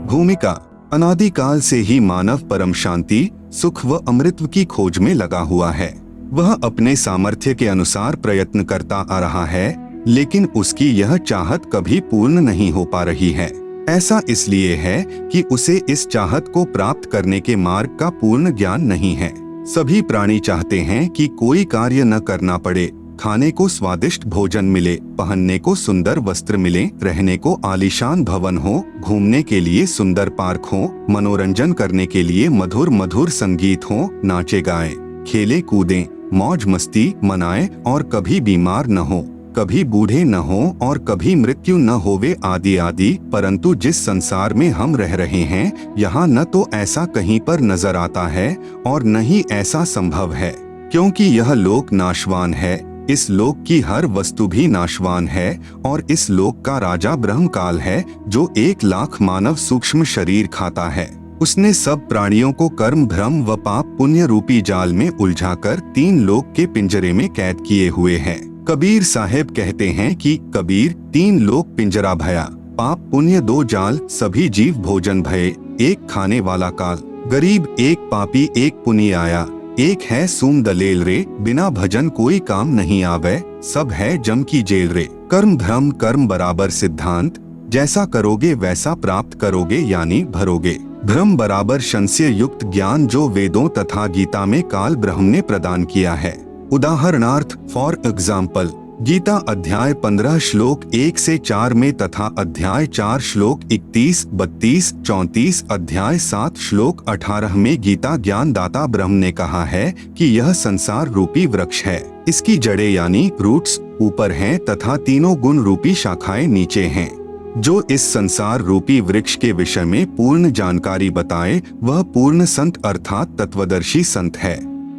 भूमिका। अनादिकाल से ही मानव परम शांति, सुख व अमृत की खोज में लगा हुआ है। वह अपने सामर्थ्य के अनुसार प्रयत्न करता आ रहा है, लेकिन उसकी यह चाहत कभी पूर्ण नहीं हो पा रही है। ऐसा इसलिए है कि उसे इस चाहत को प्राप्त करने के मार्ग का पूर्ण ज्ञान नहीं है। सभी प्राणी चाहते हैं कि कोई कार्य न करना पड़े, खाने को स्वादिष्ट भोजन मिले, पहनने को सुंदर वस्त्र मिले, रहने को आलीशान भवन हो, घूमने के लिए सुंदर पार्क हो, मनोरंजन करने के लिए मधुर मधुर संगीत हो, नाचे गाए, खेले कूदें, मौज मस्ती मनाए और कभी बीमार न हो, कभी बूढ़े न हो और कभी मृत्यु न होवे आदि आदि। परंतु जिस संसार में हम रह रहे हैं, यहाँ न तो ऐसा कहीं पर नजर आता है और न ही ऐसा संभव है, क्योंकि यह लोक नाशवान है। इस लोक की हर वस्तु भी नाशवान है और इस लोक का राजा ब्रह्मकाल है, जो 1,00,000 मानव सूक्ष्म शरीर खाता है। उसने सब प्राणियों को कर्म भ्रम व पाप पुण्य रूपी जाल में उलझाकर 3 लोक के पिंजरे में कैद किए हुए है। कबीर साहेब कहते हैं कि कबीर 3 लोक पिंजरा भया, पाप पुण्य 2 जाल, सभी जीव भोजन भये, एक खाने वाला काल, गरीब एक पापी एक पुण्य आया, एक है सूम दलेल रे, बिना भजन कोई काम नहीं आवे, सब है जम की जेल रे। कर्म भ्रम कर्म बराबर सिद्धांत, जैसा करोगे वैसा प्राप्त करोगे यानी भरोगे। भ्रम बराबर संशय युक्त ज्ञान जो वेदों तथा गीता में काल ब्रह्म ने प्रदान किया है। उदाहरणार्थ फॉर एग्जाम्पल, गीता अध्याय 15 श्लोक 1 से 4 में तथा अध्याय 4 श्लोक 31, 32, 34, अध्याय 7 श्लोक 18 में गीता ज्ञान दाता ब्रह्म ने कहा है कि यह संसार रूपी वृक्ष है। इसकी जड़ें यानी रूट्स ऊपर हैं तथा तीनों गुण रूपी शाखाएं नीचे हैं। जो इस संसार रूपी वृक्ष के विषय में पूर्ण जानकारी बताए वह पूर्ण संत अर्थात तत्वदर्शी संत है।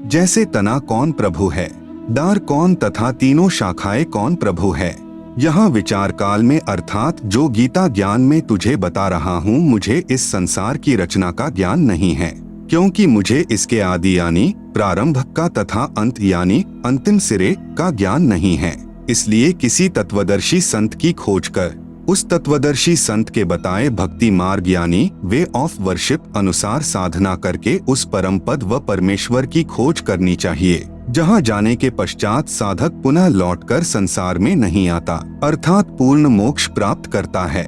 जैसे तना कौन प्रभु है, डार कौन तथा तीनों शाखाएं कौन प्रभु है। यहाँ विचार काल में अर्थात जो गीता ज्ञान में तुझे बता रहा हूँ, मुझे इस संसार की रचना का ज्ञान नहीं है, क्योंकि मुझे इसके आदि यानी प्रारंभ का तथा अंत यानी अंतिम सिरे का ज्ञान नहीं है। इसलिए किसी तत्वदर्शी संत की खोज कर उस तत्वदर्शी संत के बताए भक्ति मार्ग यानी वे ऑफ वर्शिप अनुसार साधना करके उस परम पद व परमेश्वर की खोज करनी चाहिए, जहाँ जाने के पश्चात साधक पुनः लौटकर संसार में नहीं आता, अर्थात पूर्ण मोक्ष प्राप्त करता है।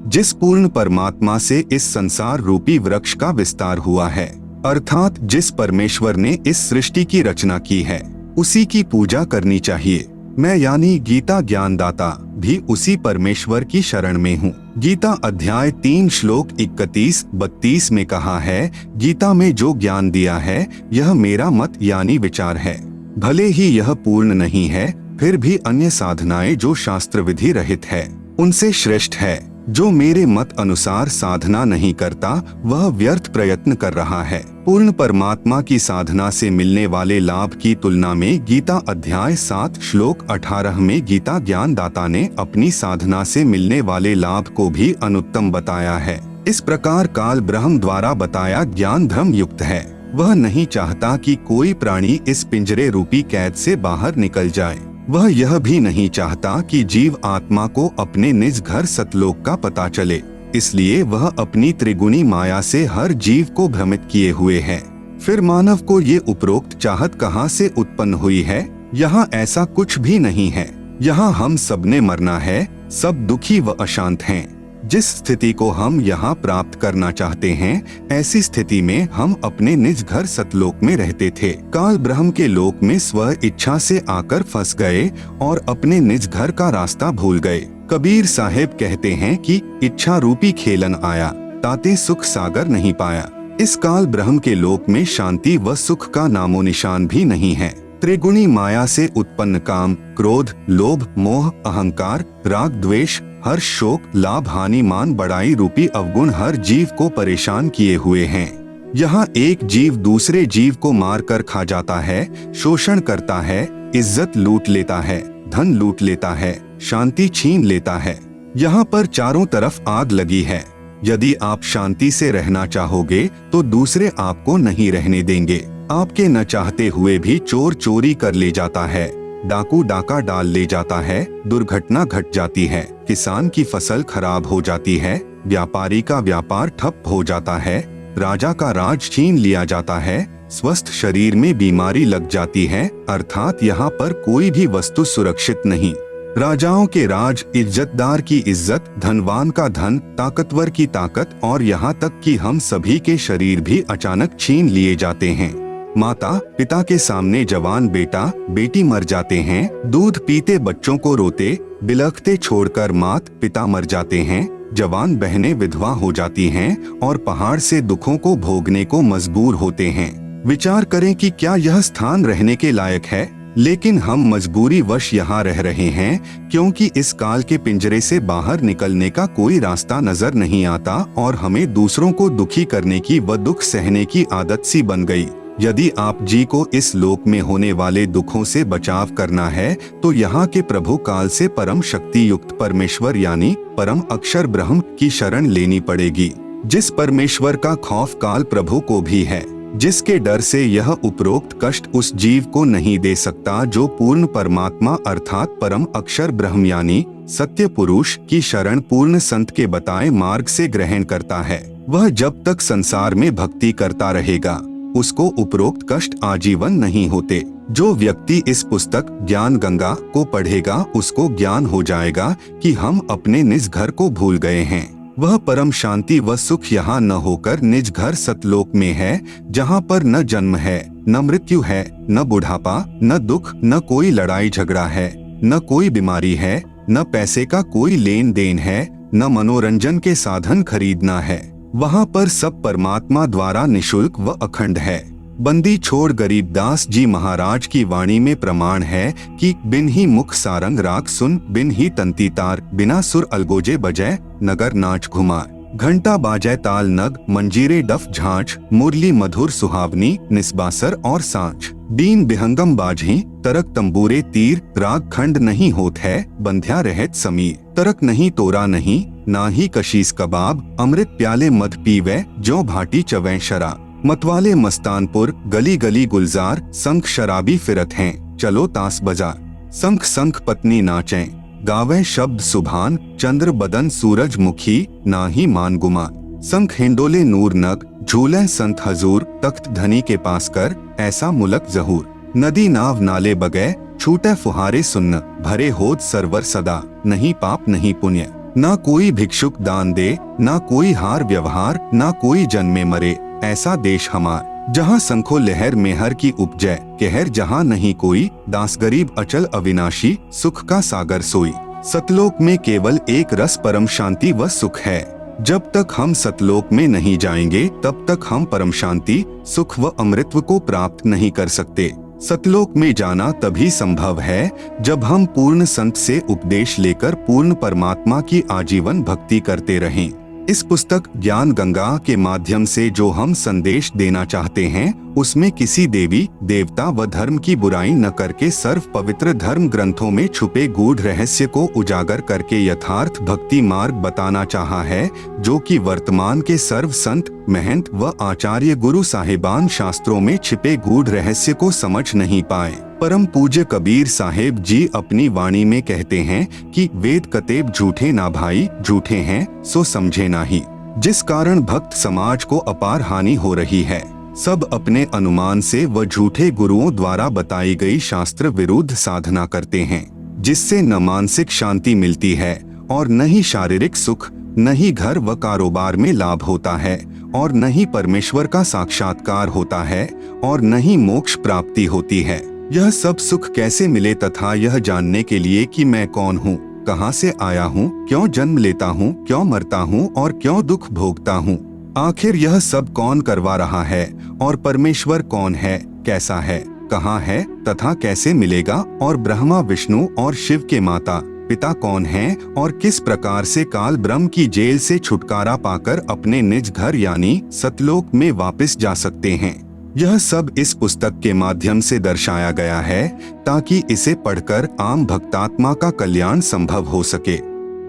जिस पूर्ण परमात्मा से इस संसार रूपी वृक्ष का विस्तार हुआ है, अर्थात जिस परमेश्वर ने इस सृष्टि की रचना की है, उसी की पूजा करनी चाहिए। मैं यानी गीता ज्ञानदाता भी उसी परमेश्वर की शरण में हूँ। गीता अध्याय 3 श्लोक 31-32 में कहा है, गीता में जो ज्ञान दिया है यह मेरा मत यानी विचार है। भले ही यह पूर्ण नहीं है, फिर भी अन्य साधनाएं जो शास्त्र विधि रहित है उनसे श्रेष्ठ है। जो मेरे मत अनुसार साधना नहीं करता वह व्यर्थ प्रयत्न कर रहा है। पूर्ण परमात्मा की साधना से मिलने वाले लाभ की तुलना में गीता अध्याय 7 श्लोक 18 में गीता ज्ञान दाता ने अपनी साधना से मिलने वाले लाभ को भी अनुत्तम बताया है। इस प्रकार काल ब्रह्म द्वारा बताया ज्ञान भ्रम युक्त है। वह नहीं चाहता कि कोई प्राणी इस पिंजरे रूपी कैद से बाहर निकल जाए। वह यह भी नहीं चाहता कि जीव आत्मा को अपने निज घर सतलोक का पता चले, इसलिए वह अपनी त्रिगुणी माया से हर जीव को भ्रमित किए हुए है। फिर मानव को ये उपरोक्त चाहत कहाँ से उत्पन्न हुई है? यहाँ ऐसा कुछ भी नहीं है। यहाँ हम सबने मरना है, सब दुखी व अशांत हैं। जिस स्थिति को हम यहाँ प्राप्त करना चाहते हैं, ऐसी स्थिति में हम अपने निज घर सतलोक में रहते थे। काल ब्रह्म के लोक में स्व इच्छा से आकर फंस गए और अपने निज घर का रास्ता भूल गए। कबीर साहेब कहते हैं कि इच्छा रूपी खेलन आया, ताते सुख सागर नहीं पाया। इस काल ब्रह्म के लोक में शांति व सुख का नामो निशान भी नहीं है। त्रिगुणी माया से उत्पन्न काम, क्रोध, लोभ, मोह, अहंकार, राग, द्वेष, हर्ष, शोक, लाभ, हानि, मान, बड़ाई रूपी अवगुण हर जीव को परेशान किए हुए हैं। यहाँ एक जीव दूसरे जीव को मार कर खा जाता है, शोषण करता है, इज्जत लूट लेता है, धन लूट लेता है, शांति छीन लेता है। यहाँ पर चारों तरफ आग लगी है। यदि आप शांति से रहना चाहोगे तो दूसरे आपको नहीं रहने देंगे। आपके न चाहते हुए भी चोर चोरी कर ले जाता है, डाकू डाका डाल ले जाता है, दुर्घटना घट जाती है, किसान की फसल खराब हो जाती है, व्यापारी का व्यापार ठप हो जाता है, राजा का राज छीन लिया जाता है, स्वस्थ शरीर में बीमारी लग जाती है, अर्थात यहाँ पर कोई भी वस्तु सुरक्षित नहीं। राजाओं के राज, इज्जतदार की इज्जत, धनवान का धन, ताकतवर की ताकत और यहाँ तक कि हम सभी के शरीर भी अचानक छीन लिए जाते हैं। माता पिता के सामने जवान बेटा बेटी मर जाते हैं, दूध पीते बच्चों को रोते बिलखते छोड़कर मात पिता मर जाते हैं, जवान बहनें विधवा हो जाती हैं और पहाड़ से दुखों को भोगने को मजबूर होते हैं। विचार करें कि क्या यह स्थान रहने के लायक है, लेकिन हम मजबूरी वश यहाँ रह रहे हैं क्योंकि इस काल के पिंजरे से बाहर निकलने का कोई रास्ता नजर नहीं आता और हमें दूसरों को दुखी करने की व दुख सहने की आदत सी बन गई। यदि आप जी को इस लोक में होने वाले दुखों से बचाव करना है तो यहाँ के प्रभु काल से परम शक्ति युक्त परमेश्वर यानी परम अक्षर ब्रह्म की शरण लेनी पड़ेगी, जिस परमेश्वर का खौफ काल प्रभु को भी है, जिसके डर से यह उपरोक्त कष्ट उस जीव को नहीं दे सकता जो पूर्ण परमात्मा अर्थात परम अक्षर ब्रह्म यानी सत्य पुरुष की शरण पूर्ण संत के बताए मार्ग से ग्रहण करता है। वह जब तक संसार में भक्ति करता रहेगा उसको उपरोक्त कष्ट आजीवन नहीं होते। जो व्यक्ति इस पुस्तक ज्ञान गंगा को पढ़ेगा उसको ज्ञान हो जाएगा कि हम अपने निज घर को भूल गए हैं। वह परम शांति व सुख यहाँ न होकर निज घर सतलोक में है, जहाँ पर न जन्म है, न मृत्यु है, न बुढ़ापा, न दुख, न कोई लड़ाई झगड़ा है, न कोई बीमारी है, न पैसे का कोई लेन देन है, न मनोरंजन के साधन खरीदना है। वहाँ पर सब परमात्मा द्वारा निशुल्क व अखंड है। बंदी छोड़ गरीबदास जी महाराज की वाणी में प्रमाण है कि बिन ही मुख सारंग राग सुन, बिन ही तंती तार, बिना सुर अलगोजे बजै, नगर नाच घुमा, घंटा बाजै ताल नग, मंजीरे डफ झांझ, मुरली मधुर सुहावनी, निस्बासर और सांझ, बीन बिहंगम बाजही, तरक तंबूरे तीर, राग खंड नहीं होत है, बंध्या रहत समीर, तरक नहीं तोरा नहीं, ना ही कशीस कबाब, अमृत प्याले मध पीवे, जो भाटी चवै शराब, मतवाले मस्तानपुर, गली गली गुलजार, संख शराबी फिरत हैं, चलो तास बजार, संख संख पत्नी नाचें, गावे शब्द सुभान, चंद्र बदन सूरज मुखी, ना ही मान गुमान, संख हिंडोले नूर नग, झूले संत हजूर, तख्त धनी के पास कर, ऐसा मुलक जहूर, नदी नाव नाले बगै, छूटे फुहारे सुन्न, भरे होद सरवर सदा, नहीं पाप नहीं पुण्य, ना कोई भिक्षुक दान दे, ना कोई हार व्यवहार, ना कोई जन्मे मरे, ऐसा देश हमार, जहाँ संखो लहर मेहर की उपजय, कहर जहाँ नहीं कोई, दास गरीब अचल अविनाशी, सुख का सागर सोई। सतलोक में केवल एक रस परम शांति व सुख है। जब तक हम सतलोक में नहीं जाएंगे तब तक हम परम शांति, सुख व अमृतत्व को प्राप्त नहीं कर सकते। सतलोक में जाना तभी संभव है जब हम पूर्ण संत से उपदेश लेकर पूर्ण परमात्मा की आजीवन भक्ति करते रहें। इस पुस्तक ज्ञान गंगा के माध्यम से जो हम संदेश देना चाहते हैं उसमें किसी देवी देवता व धर्म की बुराई न करके सर्व पवित्र धर्म ग्रंथों में छुपे गूढ़ रहस्य को उजागर करके यथार्थ भक्ति मार्ग बताना चाहा है, जो कि वर्तमान के सर्व संत महंत व आचार्य गुरु साहिबान शास्त्रों में छिपे गूढ़ रहस्य को समझ नहीं पाए। परम पूज्य कबीर साहेब जी अपनी वाणी में कहते हैं कि वेद कतेब झूठे ना भाई, झूठे हैं सो समझे नाही, जिस कारण भक्त समाज को अपार हानि हो रही है। सब अपने अनुमान से व झूठे गुरुओं द्वारा बताई गई शास्त्र विरुद्ध साधना करते हैं, जिससे न मानसिक शांति मिलती है और न ही शारीरिक सुख, न ही घर व कारोबार में लाभ होता है और न ही परमेश्वर का साक्षात्कार होता है और न ही मोक्ष प्राप्ति होती है। यह सब सुख कैसे मिले तथा यह जानने के लिए कि मैं कौन हूँ, कहाँ से आया हूँ, क्यों जन्म लेता हूँ, क्यों मरता हूँ और क्यों दुख भोगता हूँ, आखिर यह सब कौन करवा रहा है और परमेश्वर कौन है, कैसा है, कहाँ है तथा कैसे मिलेगा और ब्रह्मा विष्णु और शिव के माता पिता कौन हैं और किस प्रकार से काल ब्रह्म की जेल से छुटकारा पाकर अपने निज घर यानी सतलोक में वापस जा सकते हैं। यह सब इस पुस्तक के माध्यम से दर्शाया गया है ताकि इसे पढ़कर आम भक्तात्मा का कल्याण संभव हो सके।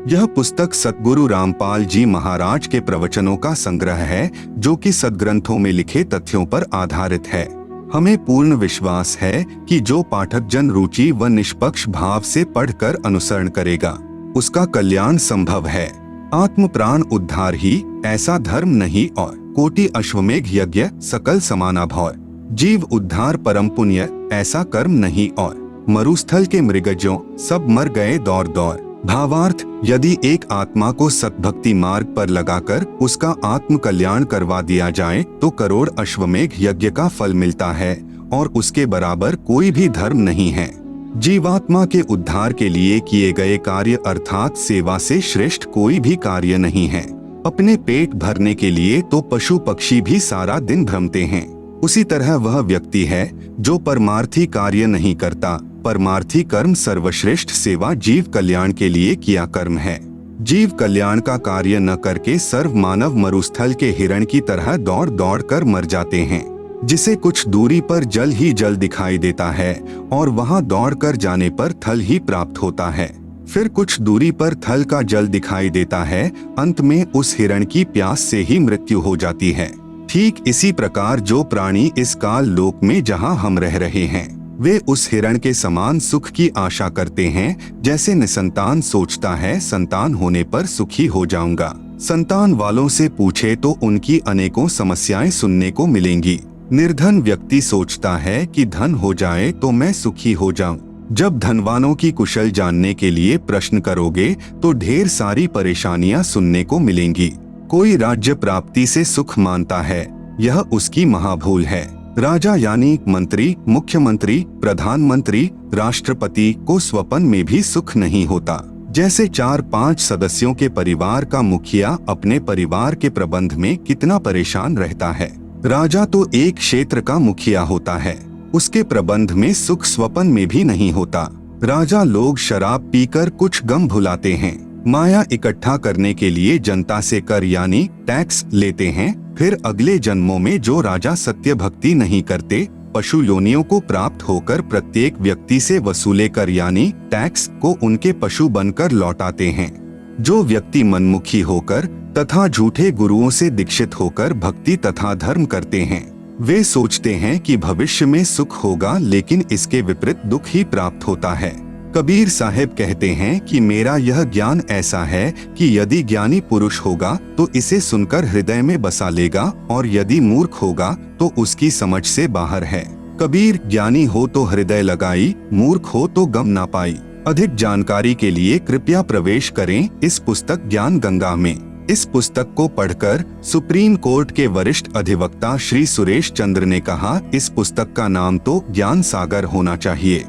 यह पुस्तक सतगुरु रामपाल जी महाराज के प्रवचनों का संग्रह है जो कि सदग्रंथों में लिखे तथ्यों पर आधारित है। हमें पूर्ण विश्वास है कि जो पाठक जन रुचि व निष्पक्ष भाव से पढ़कर अनुसरण करेगा उसका कल्याण संभव है। आत्म प्राण उद्धार ही ऐसा धर्म नहीं और कोटि अश्वमेघ यज्ञ सकल समाना भौर। जीव उद्धार परम पुण्य ऐसा कर्म नहीं और मरुस्थल के मृगजों सब मर गए दौड़ दौड़। भावार्थ, यदि एक आत्मा को सतभक्ति मार्ग पर लगाकर उसका आत्म कल्याण करवा दिया जाए तो करोड़ अश्वमेघ यज्ञ का फल मिलता है और उसके बराबर कोई भी धर्म नहीं है। जीवात्मा के उद्धार के लिए किए गए कार्य अर्थात सेवा से श्रेष्ठ कोई भी कार्य नहीं है। अपने पेट भरने के लिए तो पशु पक्षी भी सारा दिन भ्रमते हैं, उसी तरह वह व्यक्ति है जो परमार्थी कार्य नहीं करता। परमार्थी कर्म सर्वश्रेष्ठ सेवा जीव कल्याण के लिए किया कर्म है। जीव कल्याण का कार्य न करके सर्व मानव मरुस्थल के हिरण की तरह दौड़ दौड़ कर मर जाते हैं, जिसे कुछ दूरी पर जल ही जल दिखाई देता है और वहां दौड़ कर जाने पर थल ही प्राप्त होता है। फिर कुछ दूरी पर थल का जल दिखाई देता है, अंत में उस हिरण की प्यास से ही मृत्यु हो जाती है। ठीक इसी प्रकार जो प्राणी इस काल लोक में जहां हम रह रहे हैं वे उस हिरण के समान सुख की आशा करते हैं, जैसे निसंतान सोचता है संतान होने पर सुखी हो जाऊंगा। संतान वालों से पूछे तो उनकी अनेकों समस्याएं सुनने को मिलेंगी। निर्धन व्यक्ति सोचता है कि धन हो जाए तो मैं सुखी हो जाऊं। जब धनवानों की कुशल जानने के लिए प्रश्न करोगे तो ढेर सारी परेशानियां सुनने को मिलेंगी। कोई राज्य प्राप्ति से सुख मानता है, यह उसकी महाभूल है। राजा यानी मंत्री, मुख्यमंत्री, प्रधानमंत्री, राष्ट्रपति को स्वप्न में भी सुख नहीं होता। जैसे 4-5 सदस्यों के परिवार का मुखिया अपने परिवार के प्रबंध में कितना परेशान रहता है। राजा तो एक क्षेत्र का मुखिया होता है, उसके प्रबंध में सुख स्वप्न में भी नहीं होता। राजा लोग शराब पीकर कुछ गम भुलाते हैं, माया इकट्ठा करने के लिए जनता से कर यानी टैक्स लेते हैं। फिर अगले जन्मों में जो राजा सत्य भक्ति नहीं करते, पशु योनियों को प्राप्त होकर प्रत्येक व्यक्ति से वसूले कर यानी टैक्स को उनके पशु बनकर लौटाते हैं। जो व्यक्ति मनमुखी होकर तथा झूठे गुरुओं से दीक्षित होकर भक्ति तथा धर्म करते हैं, वे सोचते हैं कि भविष्य में सुख होगा, लेकिन इसके विपरीत दुख ही प्राप्त होता है। कबीर साहब कहते हैं कि मेरा यह ज्ञान ऐसा है कि यदि ज्ञानी पुरुष होगा तो इसे सुनकर हृदय में बसा लेगा और यदि मूर्ख होगा तो उसकी समझ से बाहर है। कबीर, ज्ञानी हो तो हृदय लगाई, मूर्ख हो तो गम ना पाई। अधिक जानकारी के लिए कृपया प्रवेश करें इस पुस्तक ज्ञान गंगा में। इस पुस्तक को पढ़कर सुप्रीम कोर्ट के वरिष्ठ अधिवक्ता श्री सुरेश चंद्र ने कहा, इस पुस्तक का नाम तो ज्ञान सागर होना चाहिए।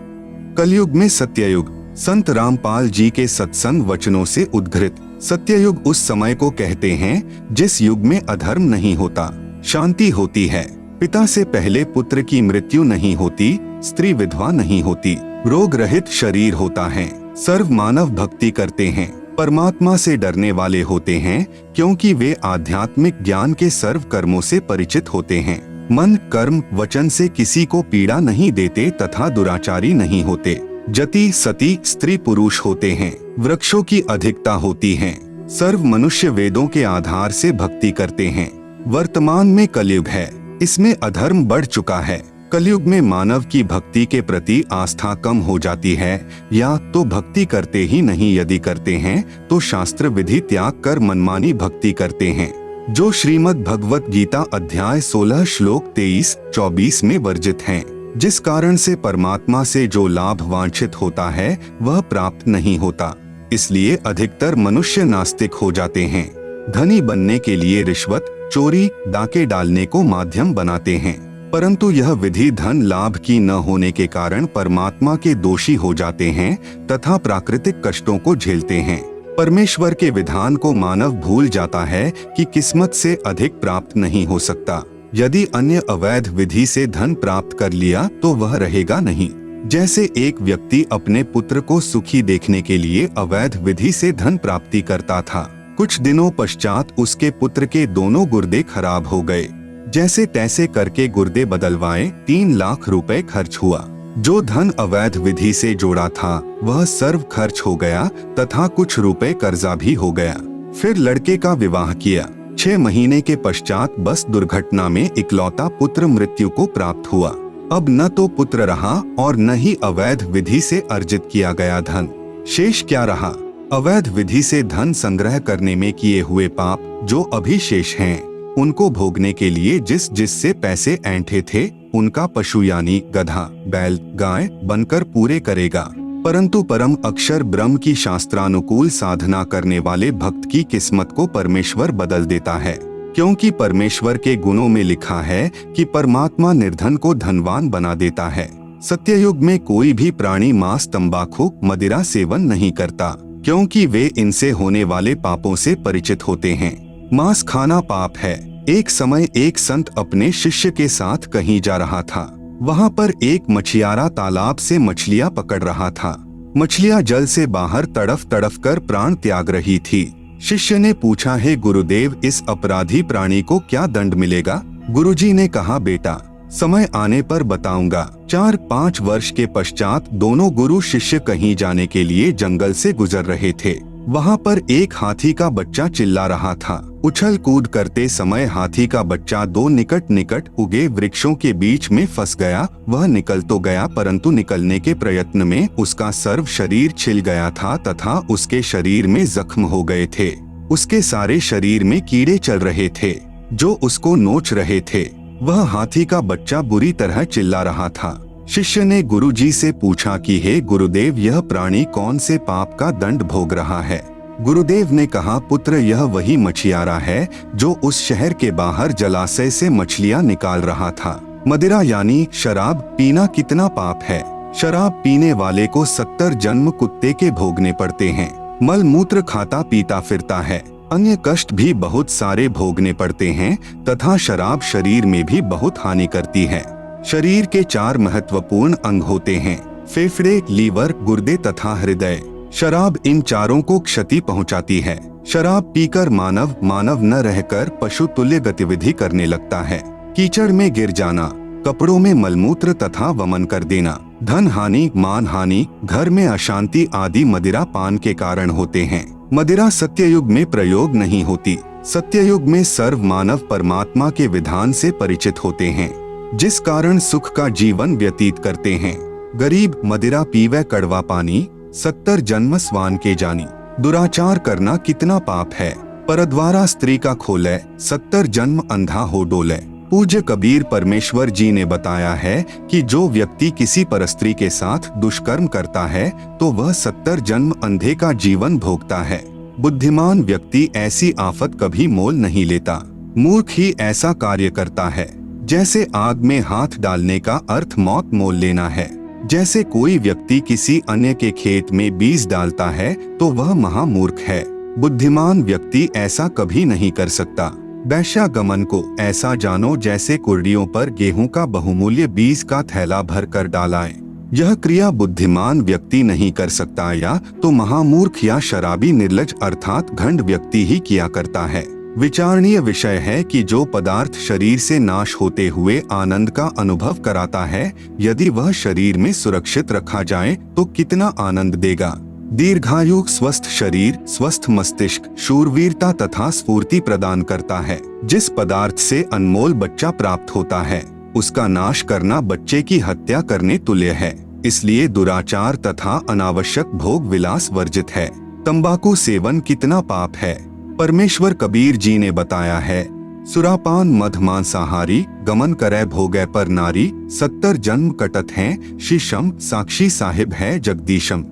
कलयुग में सत्ययुग। संत रामपाल जी के सत्संग वचनों से उद्घृत। सत्ययुग उस समय को कहते हैं जिस युग में अधर्म नहीं होता, शांति होती है, पिता से पहले पुत्र की मृत्यु नहीं होती, स्त्री विधवा नहीं होती, रोग रहित शरीर होता है, सर्व मानव भक्ति करते हैं, परमात्मा से डरने वाले होते हैं क्योंकि वे आध्यात्मिक ज्ञान के सर्व कर्मों से परिचित होते हैं, मन कर्म वचन से किसी को पीड़ा नहीं देते तथा दुराचारी नहीं होते, जति सती स्त्री पुरुष होते हैं, वृक्षों की अधिकता होती है, सर्व मनुष्य वेदों के आधार से भक्ति करते हैं। वर्तमान में कलयुग है, इसमें अधर्म बढ़ चुका है। कलयुग में मानव की भक्ति के प्रति आस्था कम हो जाती है या तो भक्ति करते ही नहीं, यदि करते हैं तो शास्त्र विधि त्याग कर मनमानी भक्ति करते हैं, जो श्रीमद् भगवत गीता अध्याय 16 श्लोक 23-24 में वर्जित हैं, जिस कारण से परमात्मा से जो लाभ वांछित होता है वह प्राप्त नहीं होता। इसलिए अधिकतर मनुष्य नास्तिक हो जाते हैं। धनी बनने के लिए रिश्वत, चोरी, डाके डालने को माध्यम बनाते हैं, परंतु यह विधि धन लाभ की न होने के कारण परमात्मा के दोषी हो जाते हैं तथा प्राकृतिक कष्टों को झेलते हैं। परमेश्वर के विधान को मानव भूल जाता है कि किस्मत से अधिक प्राप्त नहीं हो सकता। यदि अन्य अवैध विधि से धन प्राप्त कर लिया तो वह रहेगा नहीं। जैसे एक व्यक्ति अपने पुत्र को सुखी देखने के लिए अवैध विधि से धन प्राप्ति करता था, कुछ दिनों पश्चात उसके पुत्र के दोनों गुर्दे खराब हो गए। जैसे तैसे करके गुर्दे बदलवाए 3 लाख रुपए खर्च हुआ। जो धन अवैध विधि से जोड़ा था वह सर्व खर्च हो गया तथा कुछ रुपए कर्जा भी हो गया। फिर लड़के का विवाह किया। 6 महीने के पश्चात बस दुर्घटना में इकलौता पुत्र मृत्यु को प्राप्त हुआ। अब न तो पुत्र रहा और न ही अवैध विधि से अर्जित किया गया धन। शेष क्या रहा? अवैध विधि से धन संग्रह करने में किए हुए पाप जो अभी शेष हैं, उनको भोगने के लिए जिससे पैसे ऐंठे थे उनका पशु यानी गधा, बैल, गाय बनकर पूरे करेगा। परंतु परम अक्षर ब्रह्म की शास्त्रानुकूल साधना करने वाले भक्त की किस्मत को परमेश्वर बदल देता है, क्योंकि परमेश्वर के गुणों में लिखा है कि परमात्मा निर्धन को धनवान बना देता है। सत्ययुग में कोई भी प्राणी मांस, तंबाकू, मदिरा सेवन नहीं करता, क्योंकि वे इनसे होने वाले पापों से परिचित होते हैं। मांस खाना पाप है। एक समय एक संत अपने शिष्य के साथ कहीं जा रहा था। वहाँ पर एक मछियारा तालाब से मछलियाँ पकड़ रहा था। मछलियाँ जल से बाहर तड़फ तड़फ कर प्राण त्याग रही थी। शिष्य ने पूछा, हे गुरुदेव, इस अपराधी प्राणी को क्या दंड मिलेगा? गुरुजी ने कहा, बेटा, समय आने पर बताऊंगा। 4-5 वर्ष के पश्चात दोनों गुरु शिष्य कहीं जाने के लिए जंगल से गुजर रहे थे। वहाँ पर एक हाथी का बच्चा चिल्ला रहा था। उछल कूद करते समय हाथी का बच्चा 2 निकट उगे वृक्षों के बीच में फंस गया। वह निकल तो गया, परंतु निकलने के प्रयत्न में उसका सर्व शरीर छिल गया था तथा उसके शरीर में जख्म हो गए थे। उसके सारे शरीर में कीड़े चल रहे थे जो उसको नोच रहे थे। वह हाथी का बच्चा बुरी तरह चिल्ला रहा था। शिष्य ने गुरुजी से पूछा कि हे गुरुदेव, यह प्राणी कौन से पाप का दंड भोग रहा है? गुरुदेव ने कहा, पुत्र, यह वही मछियारा है जो उस शहर के बाहर जलाशय से मछलियां निकाल रहा था। मदिरा यानी शराब पीना कितना पाप है। शराब पीने वाले को 70 जन्म कुत्ते के भोगने पड़ते हैं। मल मूत्र खाता पीता फिरता है। अन्य कष्ट भी बहुत सारे भोगने पड़ते हैं तथा शराब शरीर में भी बहुत हानि करती है। शरीर के 4 महत्वपूर्ण अंग होते हैं, फेफड़े, लीवर, गुर्दे तथा हृदय। शराब इन चारों को क्षति पहुंचाती है। शराब पीकर मानव न रहकर पशु तुल्य गतिविधि करने लगता है। कीचड़ में गिर जाना, कपड़ों में मलमूत्र तथा वमन कर देना, धन हानि, मान हानि, घर में अशांति आदि मदिरा पान के कारण होते हैं। मदिरा सत्ययुग में प्रयोग नहीं होती। सत्ययुग में सर्व मानव परमात्मा के विधान से परिचित होते हैं, जिस कारण सुख का जीवन व्यतीत करते हैं। गरीब मदिरा पीवे कड़वा पानी, 70 जन्म स्वान के जानी। दुराचार करना कितना पाप है। परद्वारा स्त्री का खोले, 70 जन्म अंधा हो डोले। पूज्य कबीर परमेश्वर जी ने बताया है कि जो व्यक्ति किसी परस्त्री के साथ दुष्कर्म करता है तो वह 70 जन्म अंधे का जीवन भोगता है। बुद्धिमान व्यक्ति ऐसी आफत कभी मोल नहीं लेता। मूर्ख ही ऐसा कार्य करता है। जैसे आग में हाथ डालने का अर्थ मौत मोल लेना है। जैसे कोई व्यक्ति किसी अन्य के खेत में बीज डालता है तो वह महामूर्ख है। बुद्धिमान व्यक्ति ऐसा कभी नहीं कर सकता। वैश्यागमन को ऐसा जानो जैसे कुर्डियों पर गेहूं का बहुमूल्य बीज का थैला भर कर डालाएं। यह क्रिया बुद्धिमान व्यक्ति नहीं कर सकता, या तो महामूर्ख या शराबी निर्लज अर्थात घंड व्यक्ति ही किया करता है। विचारणीय विषय है कि जो पदार्थ शरीर से नाश होते हुए आनंद का अनुभव कराता है, यदि वह शरीर में सुरक्षित रखा जाए तो कितना आनंद देगा। दीर्घायु, स्वस्थ शरीर, स्वस्थ मस्तिष्क, शूरवीरता तथा स्फूर्ति प्रदान करता है। जिस पदार्थ से अनमोल बच्चा प्राप्त होता है, उसका नाश करना बच्चे की हत्या करने तुल्य है। इसलिए दुराचार तथा अनावश्यक भोग विलास वर्जित है। तंबाकू सेवन कितना पाप है। परमेश्वर कबीर जी ने बताया है, सुरापान मध मांसाहारी, गमन करे भोगे पर नारी, 70 जन्म कटत हैं, शीशम साक्षी साहिब है जगदीशम।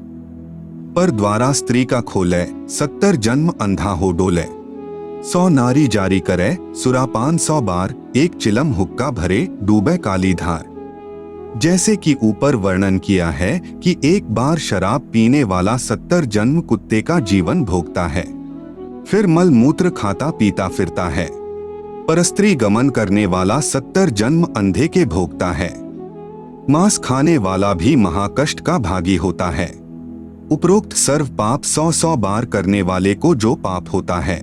पर द्वारा स्त्री का खोले, 70 जन्म अंधा हो डोले। 100 नारी जारी करे, सुरापान 100 बार, एक चिलम हुक्का भरे, डूबे काली धार। जैसे कि ऊपर वर्णन किया है कि एक बार शराब पीने वाला 70 जन्म कुत्ते का जीवन भोगता है, फिर मल मूत्र खाता पीता फिरता है। परस्त्री गमन करने वाला 70 जन्म अंधे के भोगता है। मांस खाने वाला भी महाकष्ट का भागी होता है। उपरोक्त सर्व पाप 100 बार करने वाले को जो पाप होता है,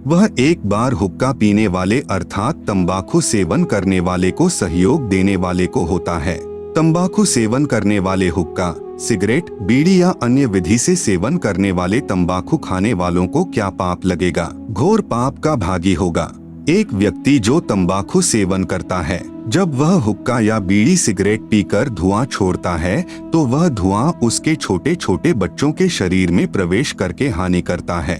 वह एक बार हुक्का पीने वाले अर्थात तंबाकू सेवन करने वाले को सहयोग देने वाले को होता है। तंबाकू सेवन करने वाले हुक्का, सिगरेट, बीड़ी या अन्य विधि से सेवन करने वाले तंबाकू खाने वालों को क्या पाप लगेगा? घोर पाप का भागी होगा। एक व्यक्ति जो तंबाकू सेवन करता है जब वह हुक्का या बीड़ी सिगरेट पीकर धुआं छोड़ता है तो वह धुआं उसके छोटे छोटे बच्चों के शरीर में प्रवेश करके हानि करता है।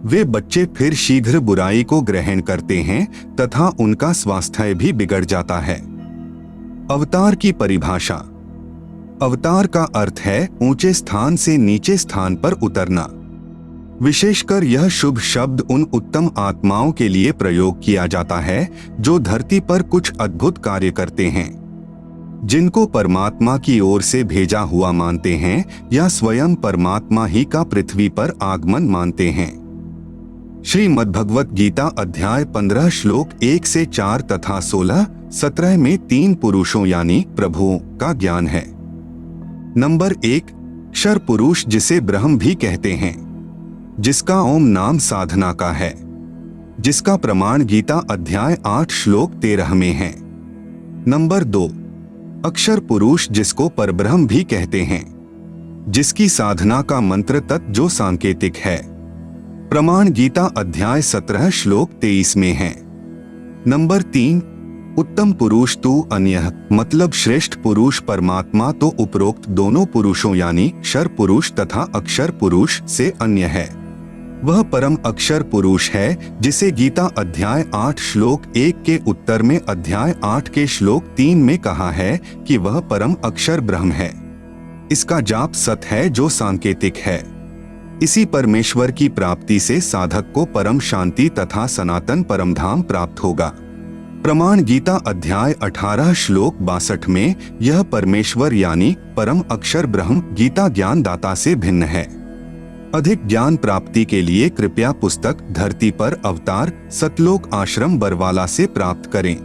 वे बच्चे फिर शीघ्र बुराई को ग्रहण करते हैं तथा उनका स्वास्थ्य भी बिगड़ जाता है। अवतार की परिभाषा। अवतार का अर्थ है ऊंचे स्थान से नीचे स्थान पर उतरना। विशेषकर यह शुभ शब्द उन उत्तम आत्माओं के लिए प्रयोग किया जाता है जो धरती पर कुछ अद्भुत कार्य करते हैं, जिनको परमात्मा की ओर से भेजा हुआ मानते हैं या स्वयं परमात्मा ही का पृथ्वी पर आगमन मानते हैं। श्रीमद्भगवत गीता अध्याय 15 श्लोक 1 से 4 तथा 16-17 में 3 पुरुषों यानी प्रभुओं का ज्ञान है। नंबर 1, क्षर पुरुष जिसे ब्रह्म भी कहते हैं, जिसका ओम नाम साधना का है, जिसका प्रमाण गीता अध्याय 8 श्लोक 13 में है। नंबर 2, अक्षर पुरुष जिसको परब्रह्म भी कहते हैं, जिसकी साधना का मंत्र तत् जो सांकेतिक है, प्रमाण गीता अध्याय 17 श्लोक 23 में है। नंबर 3, उत्तम पुरुष तू अन्यः मतलब श्रेष्ठ पुरुष परमात्मा तो उपरोक्त दोनों पुरुषों यानी क्षर पुरुष तथा अक्षर पुरुष से अन्य है। वह परम अक्षर पुरुष है जिसे गीता अध्याय 8 श्लोक 1 के उत्तर में अध्याय 8 के श्लोक 3 में कहा है कि वह परम अक्षर ब्रह्म है। इसका जाप सत है जो सांकेतिक है। इसी परमेश्वर की प्राप्ति से साधक को परम शांति तथा सनातन परमधाम प्राप्त होगा। प्रमाण गीता अध्याय 18 श्लोक 62 में यह परमेश्वर यानी परम अक्षर ब्रह्म गीता ज्ञान दाता से भिन्न है। अधिक ज्ञान प्राप्ति के लिए कृपया पुस्तक धरती पर अवतार सतलोक आश्रम बरवाला से प्राप्त करें।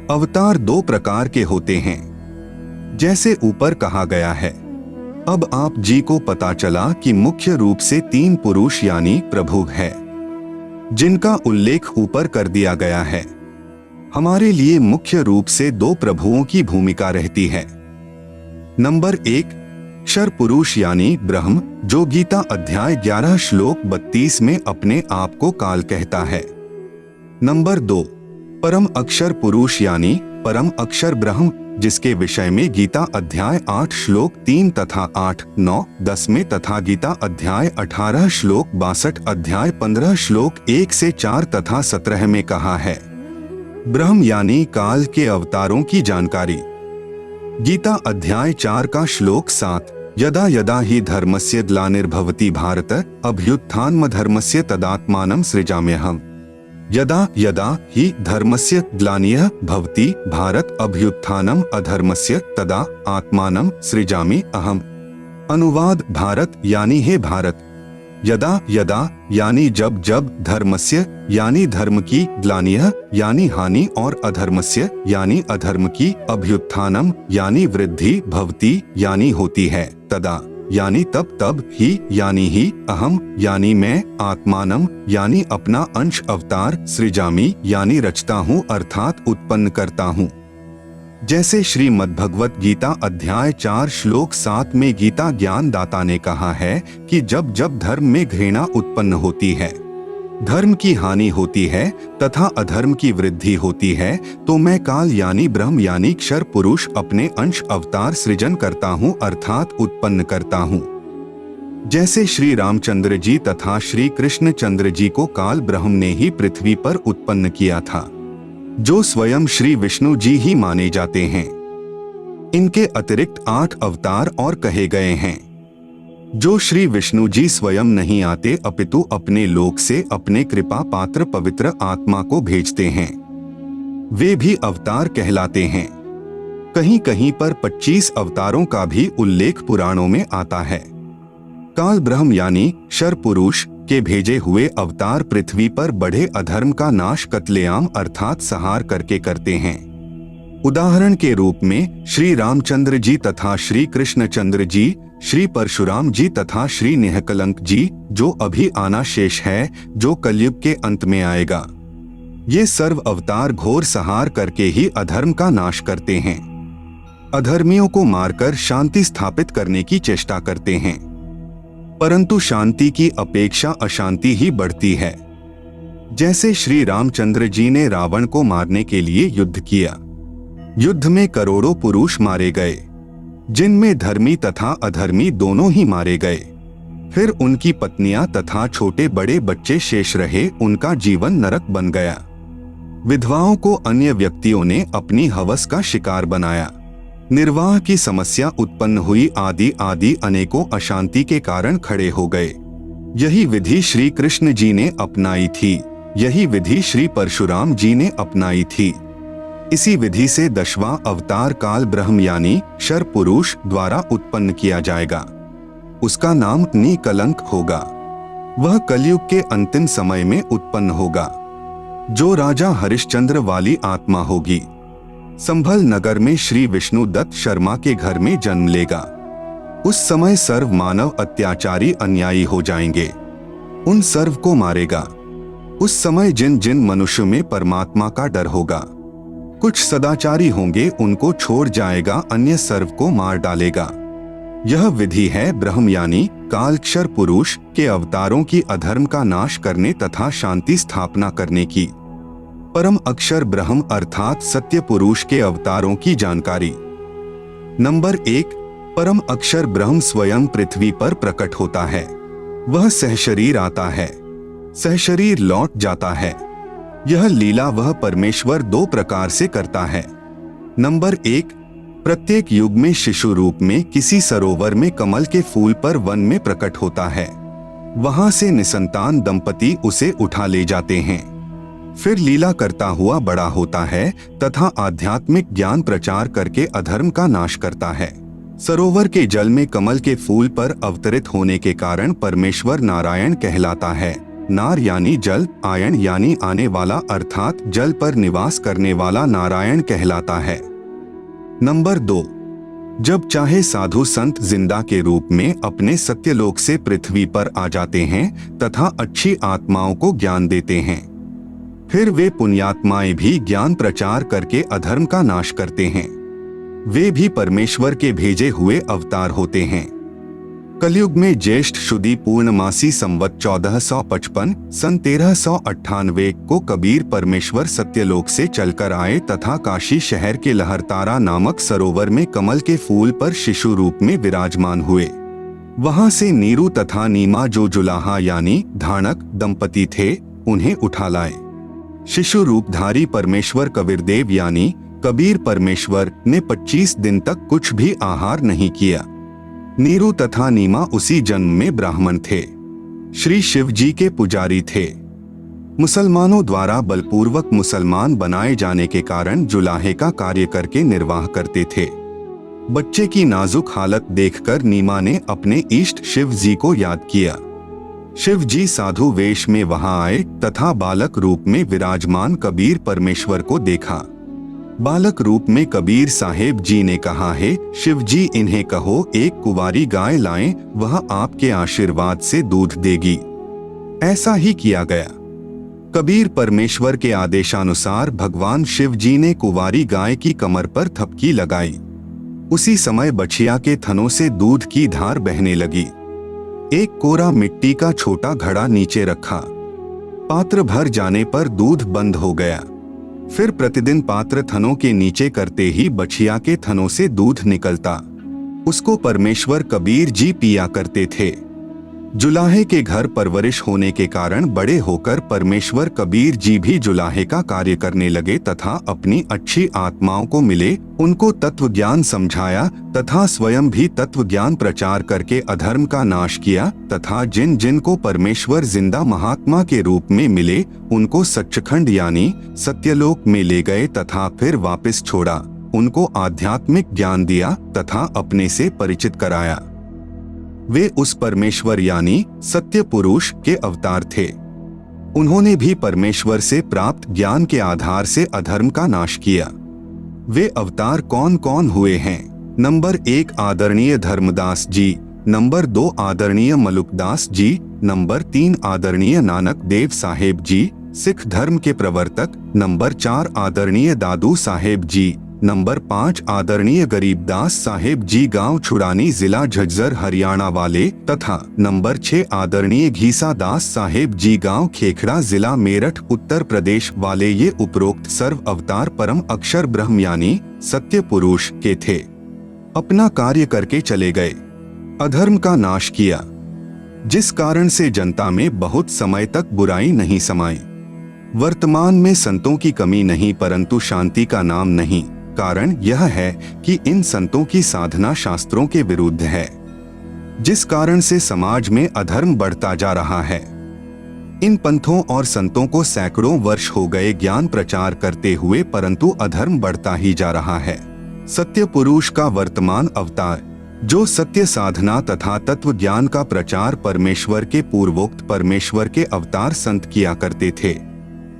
अवतार 2 प्रकार के होते हैं, जैसे ऊपर कहा गया है। अब आप जी को पता चला कि मुख्य रूप से 3 पुरुष यानी प्रभु है, जिनका उल्लेख ऊपर कर दिया गया है। हमारे लिए मुख्य रूप से 2 प्रभुओं की भूमिका रहती है। नंबर 1, क्षर पुरुष यानी ब्रह्म जो गीता अध्याय 11 श्लोक 32 में अपने आप को काल कहता है। नंबर 2, परम अक्षर पुरुष यानी परम अक्षर ब्रह्म जिसके विषय में गीता अध्याय 8 श्लोक 3 तथा 8, 9, 10 में तथा गीता अध्याय 18 श्लोक 62 अध्याय 15 श्लोक 1 से 4 तथा 17 में कहा है। ब्रह्म यानी काल के अवतारों की जानकारी। गीता अध्याय 4 का श्लोक 7, यदा यदा हि धर्मस्य ग्लानिर्भवति भारत अभ्युत्थानमधर्मस्य तदात्मानं सृजाम्यहम्। यदा यदा हि धर्मस्य ग्लानिः भवति भारत अभ्युत्थानम् अधर्मस्य तदा आत्मानं सृजामि अहम्। अनुवाद भारत यानी हे भारत, यदा यदा यानी जब जब, धर्मस्य यानी धर्म की, ग्लानियः यानी हानि और अधर्मस्य यानी अधर्म की, अभ्युत्थानम यानी वृद्धि, भवति यानी होती है, तदा यानी तब तब, ही यानी ही, अहम यानी मैं, आत्मानम यानी अपना अंश, अवतार, सृजामि यानी रचता हूँ अर्थात उत्पन्न करता हूँ। जैसे श्रीमद्भगवत गीता अध्याय 4 श्लोक 7 में गीता ज्ञान दाता ने कहा है कि जब जब धर्म में घृणा उत्पन्न होती है, धर्म की हानि होती है तथा अधर्म की वृद्धि होती है, तो मैं काल यानी ब्रह्म यानी क्षर पुरुष अपने अंश अवतार सृजन करता हूँ अर्थात उत्पन्न करता हूँ। जैसे श्री रामचंद्र जी तथा श्री कृष्ण चंद्र जी को काल ब्रह्म ने ही पृथ्वी पर उत्पन्न किया था, जो स्वयं श्री विष्णु जी ही माने जाते हैं। इनके अतिरिक्त 8 अवतार और कहे गए हैं, जो श्री विष्णु जी स्वयं नहीं आते अपितु अपने लोक से अपने कृपा पात्र पवित्र आत्मा को भेजते हैं। वे भी अवतार कहलाते हैं। कहीं कहीं पर 25 अवतारों का भी उल्लेख पुराणों में आता है। काल ब्रह्म यानी क्षर पुरुष के भेजे हुए अवतार पृथ्वी पर बढ़े अधर्म का नाश कत्लेआम अर्थात संहार करके करते हैं। उदाहरण के रूप में श्री रामचंद्र जी तथा श्री कृष्णचंद्र जी, श्री परशुराम जी तथा श्री निहकलंक जी, जो अभी आना शेष है, जो कलयुग के अंत में आएगा। ये सर्व अवतार घोर संहार करके ही अधर्म का नाश करते हैं, अधर्मियों को मारकर शांति स्थापित करने की चेष्टा करते हैं। परंतु शांति की अपेक्षा अशांति ही बढ़ती है। जैसे श्री रामचंद्र जी ने रावण को मारने के लिए युद्ध किया, युद्ध में करोड़ों पुरुष मारे गए, जिनमें धर्मी तथा अधर्मी दोनों ही मारे गए। फिर उनकी पत्नियां तथा छोटे बड़े बच्चे शेष रहे, उनका जीवन नरक बन गया। विधवाओं को अन्य व्यक्तियों ने अपनी हवस का शिकार बनाया। निर्वाह की समस्या उत्पन्न हुई, आदि आदि अनेकों अशांति के कारण खड़े हो गए। यही विधि श्री कृष्ण जी ने अपनाई थी, यही विधि श्री परशुराम जी ने अपनाई थी। इसी विधि से 10वां अवतार काल ब्रह्म यानी शर पुरुष द्वारा उत्पन्न किया जाएगा। उसका नाम निकलंक होगा। वह कलयुग के अंतिम समय में उत्पन्न होगा, जो राजा हरिश्चंद्र वाली आत्मा होगी। संभल नगर में श्री विष्णु दत्त शर्मा के घर में जन्म लेगा। उस समय सर्व मानव अत्याचारी अन्यायी हो जाएंगे, उन सर्व को मारेगा। उस समय जिन जिन मनुष्य में परमात्मा का डर होगा, कुछ सदाचारी होंगे, उनको छोड़ जाएगा, अन्य सर्व को मार डालेगा। यह विधि है ब्रह्म यानी कालक्षर पुरुष के अवतारों की अधर्म का नाश करने तथा शांति स्थापना करने की। परम अक्षर ब्रह्म अर्थात सत्य पुरुष के अवतारों की जानकारी। नंबर 1, परम अक्षर ब्रह्म स्वयं पृथ्वी पर प्रकट होता है। वह सहशरीर आता है, सहशरीर लौट जाता है। यह लीला वह परमेश्वर 2 प्रकार से करता है। नंबर 1, प्रत्येक युग में शिशु रूप में किसी सरोवर में कमल के फूल पर वन में प्रकट होता है। वहां से निसंतान दंपति उसे उठा ले जाते हैं। फिर लीला करता हुआ बड़ा होता है तथा आध्यात्मिक ज्ञान प्रचार करके अधर्म का नाश करता है। सरोवर के जल में कमल के फूल पर अवतरित होने के कारण परमेश्वर नारायण कहलाता है। नार यानी जल, आयन यानी आने वाला, अर्थात जल पर निवास करने वाला नारायण कहलाता है। नंबर 2, जब चाहे साधु संत जिंदा के रूप में अपने सत्यलोक से पृथ्वी पर आ जाते हैं तथा अच्छी आत्माओं को ज्ञान देते हैं। फिर वे पुण्यात्माएं भी ज्ञान प्रचार करके अधर्म का नाश करते हैं। वे भी परमेश्वर के भेजे हुए अवतार होते हैं। कलयुग में ज्येष्ठ शुदी पूर्णमासी संवत 1455 सन 1398 को कबीर परमेश्वर सत्यलोक से चलकर आए तथा काशी शहर के लहरतारा नामक सरोवर में कमल के फूल पर शिशु रूप में विराजमान हुए। वहां से नीरू तथा नीमा जो जुलाहा यानी धानक दंपति थे, उन्हें उठा लाए। शिशु रूपधारी परमेश्वर कबीरदेव यानी कबीर परमेश्वर ने 25 दिन तक कुछ भी आहार नहीं किया। नीरू तथा नीमा उसी जन्म में ब्राह्मण थे, श्री शिव जी के पुजारी थे। मुसलमानों द्वारा बलपूर्वक मुसलमान बनाए जाने के कारण जुलाहे का कार्य करके निर्वाह करते थे। बच्चे की नाजुक हालत देखकर नीमा ने अपने इष्ट शिव जी को याद किया। शिव जी साधु वेश में वहां आए तथा बालक रूप में विराजमान कबीर परमेश्वर को देखा। बालक रूप में कबीर साहेब जी ने कहा, है शिव जी, इन्हें कहो एक कुंवारी गाय लाएं, वह आपके आशीर्वाद से दूध देगी। ऐसा ही किया गया। कबीर परमेश्वर के आदेशानुसार भगवान शिव जी ने कुंवारी गाय की कमर पर थपकी लगाई। उसी समय बछिया के थनों से दूध की धार बहने लगी। एक कोरा मिट्टी का छोटा घड़ा नीचे रखा। पात्र भर जाने पर दूध बंद हो गया। फिर प्रतिदिन पात्र थनों के नीचे करते ही बछिया के थनों से दूध निकलता। उसको परमेश्वर कबीर जी पिया करते थे। जुलाहे के घर परवरिश होने के कारण बड़े होकर परमेश्वर कबीर जी भी जुलाहे का कार्य करने लगे तथा अपनी अच्छी आत्माओं को मिले, उनको तत्व ज्ञान समझाया तथा स्वयं भी तत्व ज्ञान प्रचार करके अधर्म का नाश किया तथा जिन जिन को परमेश्वर जिंदा महात्मा के रूप में मिले, उनको सच्चखंड यानी सत्यलोक में ले गए तथा फिर वापस छोड़ा। उनको आध्यात्मिक ज्ञान दिया तथा अपने से परिचित कराया। वे उस परमेश्वर यानी सत्य पुरुष के अवतार थे। उन्होंने भी परमेश्वर से प्राप्त ज्ञान के आधार से अधर्म का नाश किया। वे अवतार कौन कौन हुए हैं? नंबर 1 आदरणीय धर्मदास जी, नंबर 2 आदरणीय मलुकदास जी, नंबर 3 आदरणीय नानक देव साहेब जी, सिख धर्म के प्रवर्तक, नंबर 4 आदरणीय दादू साहेब जी, नंबर 5 आदरणीय गरीबदास साहेब जी गांव छुड़ानी जिला झज्जर हरियाणा वाले तथा नंबर 6 आदरणीय घीसा दास साहेब जी गांव खेखड़ा जिला मेरठ उत्तर प्रदेश वाले ये उपरोक्त सर्व अवतार परम अक्षर ब्रह्म यानी सत्य पुरुष के थे। अपना कार्य करके चले गए, अधर्म का नाश किया, जिस कारण से जनता में बहुत समय तक बुराई नहीं समाई। वर्तमान में संतों की कमी नहीं परंतु शांति का नाम नहीं। कारण यह है कि इन संतों की साधना शास्त्रों के विरुद्ध है, जिस कारण से समाज में अधर्म बढ़ता जा रहा है। इन पंथों और संतों को सैकड़ों वर्ष हो गए ज्ञान प्रचार करते हुए परंतु अधर्म बढ़ता ही जा रहा है। सत्य पुरुष का वर्तमान अवतार जो सत्य साधना तथा तत्व ज्ञान का प्रचार परमेश्वर के पूर्वोक्त परमेश्वर के अवतार संत किया करते थे,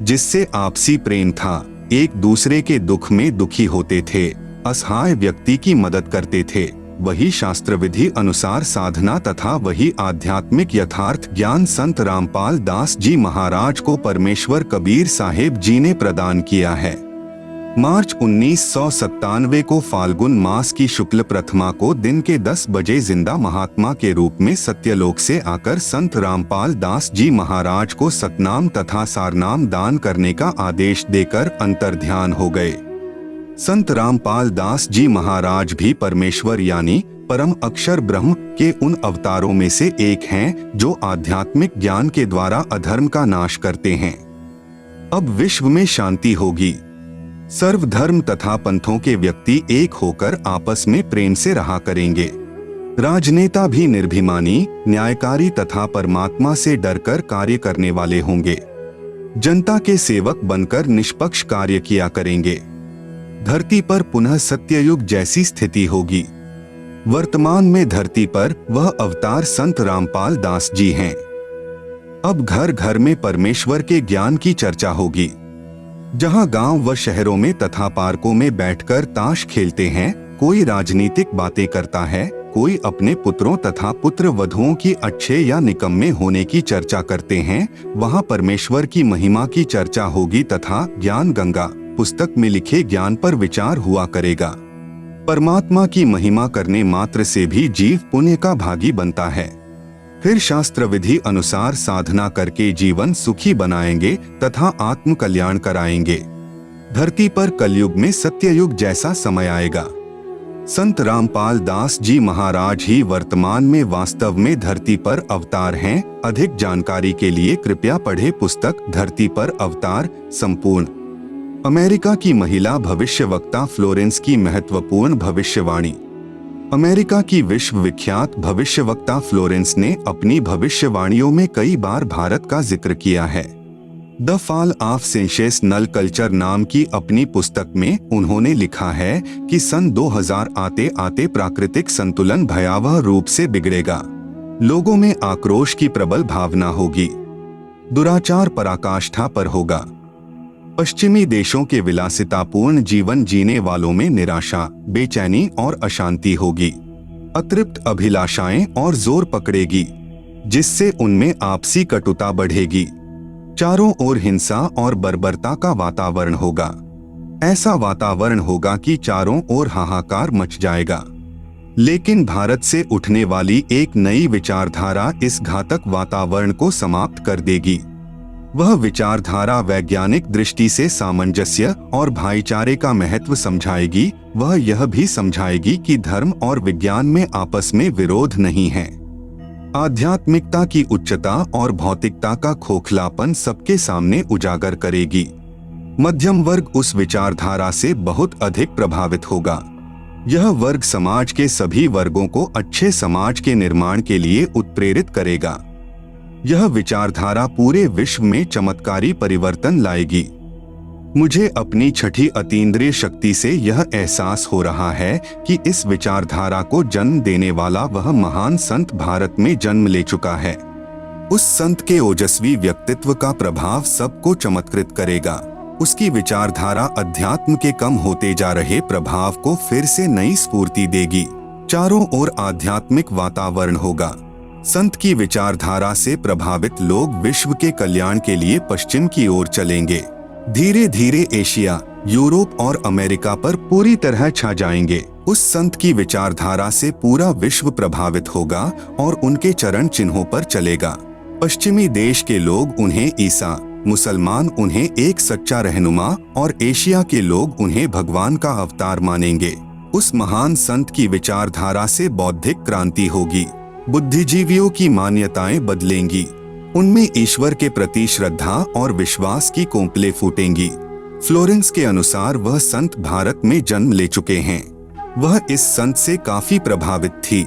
जिससे आपसी प्रेम था, एक दूसरे के दुख में दुखी होते थे, असहाय व्यक्ति की मदद करते थे, वही शास्त्र विधि अनुसार साधना तथा वही आध्यात्मिक यथार्थ ज्ञान संत रामपाल दास जी महाराज को परमेश्वर कबीर साहेब जी ने प्रदान किया है। मार्च 1997 को फाल्गुन मास की शुक्ल प्रथमा को दिन के 10 बजे जिंदा महात्मा के रूप में सत्यलोक से आकर संत रामपाल दास जी महाराज को सतनाम तथा सारनाम दान करने का आदेश देकर अंतर्ध्यान हो गए। संत रामपाल दास जी महाराज भी परमेश्वर यानी परम अक्षर ब्रह्म के उन अवतारों में से एक हैं जो आध्यात्मिक ज्ञान के द्वारा अधर्म का नाश करते हैं। अब विश्व में शांति होगी। सर्वधर्म तथा पंथों के व्यक्ति एक होकर आपस में प्रेम से रहा करेंगे। राजनेता भी निर्भिमानी, न्यायकारी तथा परमात्मा से डरकर कार्य करने वाले होंगे। जनता के सेवक बनकर निष्पक्ष कार्य किया करेंगे। धरती पर पुनः सत्ययुग जैसी स्थिति होगी। वर्तमान में धरती पर वह अवतार संत रामपाल दास जी हैं। अब घर घर में परमेश्वर के ज्ञान की चर्चा होगी। जहां गांव व शहरों में तथा पार्कों में बैठकर ताश खेलते हैं, कोई राजनीतिक बातें करता है, कोई अपने पुत्रों तथा पुत्र वधुओं की अच्छे या निकम्मे होने की चर्चा करते हैं, वहां परमेश्वर की महिमा की चर्चा होगी तथा ज्ञान गंगा पुस्तक में लिखे ज्ञान पर विचार हुआ करेगा। परमात्मा की महिमा करने मात्र से भी जीव पुण्य का भागी बनता है। फिर शास्त्र विधि अनुसार साधना करके जीवन सुखी बनाएंगे तथा आत्म कल्याण कराएंगे। धरती पर कलयुग में सत्ययुग जैसा समय आएगा। संत रामपाल दास जी महाराज ही वर्तमान में वास्तव में धरती पर अवतार हैं। अधिक जानकारी के लिए कृपया पढ़े पुस्तक धरती पर अवतार संपूर्ण। अमेरिका की महिला भविष्यवक्ता फ्लोरेंस की महत्वपूर्ण भविष्यवाणी। अमेरिका की विश्व विख्यात भविष्यवक्ता फ्लोरेंस ने अपनी भविष्यवाणियों में कई बार भारत का जिक्र किया है। The fall of sensational culture नाम की अपनी पुस्तक में उन्होंने लिखा है कि सन 2000 आते आते प्राकृतिक संतुलन भयावह रूप से बिगड़ेगा। लोगों में आक्रोश की प्रबल भावना होगी। दुराचार पराकाष्ठा पर होगा। पश्चिमी देशों के विलासितापूर्ण जीवन जीने वालों में निराशा, बेचैनी और अशांति होगी। अतृप्त अभिलाषाएं और जोर पकड़ेगी, जिससे उनमें आपसी कटुता बढ़ेगी। चारों ओर हिंसा और बर्बरता का वातावरण होगा। ऐसा वातावरण होगा कि चारों ओर हाहाकार मच जाएगा। लेकिन भारत से उठने वाली एक नई विचारधारा इस घातक वातावरण को समाप्त कर देगी। वह विचारधारा वैज्ञानिक दृष्टि से सामंजस्य और भाईचारे का महत्व समझाएगी। वह यह भी समझाएगी कि धर्म और विज्ञान में आपस में विरोध नहीं है। आध्यात्मिकता की उच्चता और भौतिकता का खोखलापन सबके सामने उजागर करेगी। मध्यम वर्ग उस विचारधारा से बहुत अधिक प्रभावित होगा। यह वर्ग समाज के सभी वर्गों को अच्छे समाज के निर्माण के लिए उत्प्रेरित करेगा। यह विचारधारा पूरे विश्व में चमत्कारी परिवर्तन लाएगी। मुझे अपनी छठी अतीन्द्रिय शक्ति से यह एहसास हो रहा है कि इस विचारधारा को जन्म देने वाला वह महान संत भारत में जन्म ले चुका है। उस संत के ओजस्वी व्यक्तित्व का प्रभाव सबको चमत्कृत करेगा। उसकी विचारधारा अध्यात्म के कम होते जा रहे प्रभाव को फिर से नई स्फूर्ति देगी। चारों ओर आध्यात्मिक वातावरण होगा। संत की विचारधारा से प्रभावित लोग विश्व के कल्याण के लिए पश्चिम की ओर चलेंगे। धीरे धीरे एशिया, यूरोप और अमेरिका पर पूरी तरह छा जाएंगे। उस संत की विचारधारा से पूरा विश्व प्रभावित होगा और उनके चरण चिन्हों पर चलेगा। पश्चिमी देश के लोग उन्हें ईसा, मुसलमान उन्हें एक सच्चा रहनुमा और एशिया के लोग उन्हें भगवान का अवतार मानेंगे। उस महान संत की विचारधारा से बौद्धिक क्रांति होगी। बुद्धिजीवियों की मान्यताएं बदलेंगी। उनमें ईश्वर के प्रति श्रद्धा और विश्वास की कोंपलें फूटेंगी। फ्लोरेंस के अनुसार वह संत भारत में जन्म ले चुके हैं। वह इस संत से काफी प्रभावित थी।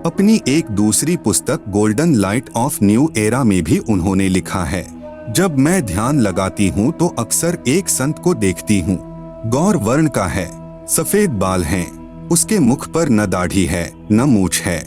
अपनी एक दूसरी पुस्तक golden light of new era में भी उन्होंने लिखा है, जब मैं ध्यान लगाती हूँ तो अक्सर एक संत को देखती हूँ। गौर वर्ण का है, सफेद बाल हैं, उसके मुख पर न दाढ़ी है न मूछ है।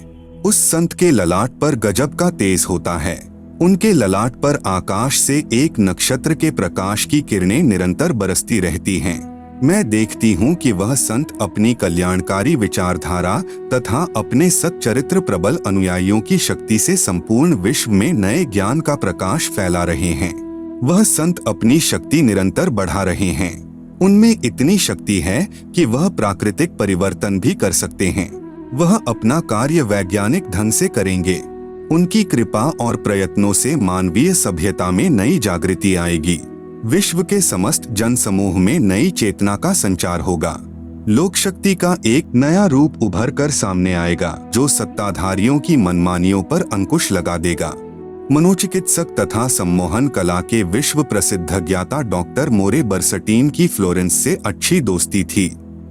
उस संत के ललाट पर गजब का तेज होता है। उनके ललाट पर आकाश से एक नक्षत्र के प्रकाश की किरणें निरंतर बरसती रहती हैं। मैं देखती हूँ कि वह संत अपनी कल्याणकारी विचारधारा तथा अपने सच्चरित्र प्रबल अनुयायियों की शक्ति से संपूर्ण विश्व में नए ज्ञान का प्रकाश फैला रहे हैं। वह संत अपनी शक्ति निरंतर बढ़ा रहे हैं। उनमें इतनी शक्ति है कि वह प्राकृतिक परिवर्तन भी कर सकते हैं। वह अपना कार्य वैज्ञानिक ढंग से करेंगे। उनकी कृपा और प्रयत्नों से मानवीय सभ्यता में नई जागृति आएगी। विश्व के समस्त जन समूह में नई चेतना का संचार होगा। लोक शक्ति का एक नया रूप उभर कर सामने आएगा, जो सत्ताधारियों की मनमानियों पर अंकुश लगा देगा। मनोचिकित्सक तथा सम्मोहन कला के विश्व प्रसिद्ध ज्ञाता डॉक्टर मोरे बर्सटीन की फ्लोरेंस से अच्छी दोस्ती थी।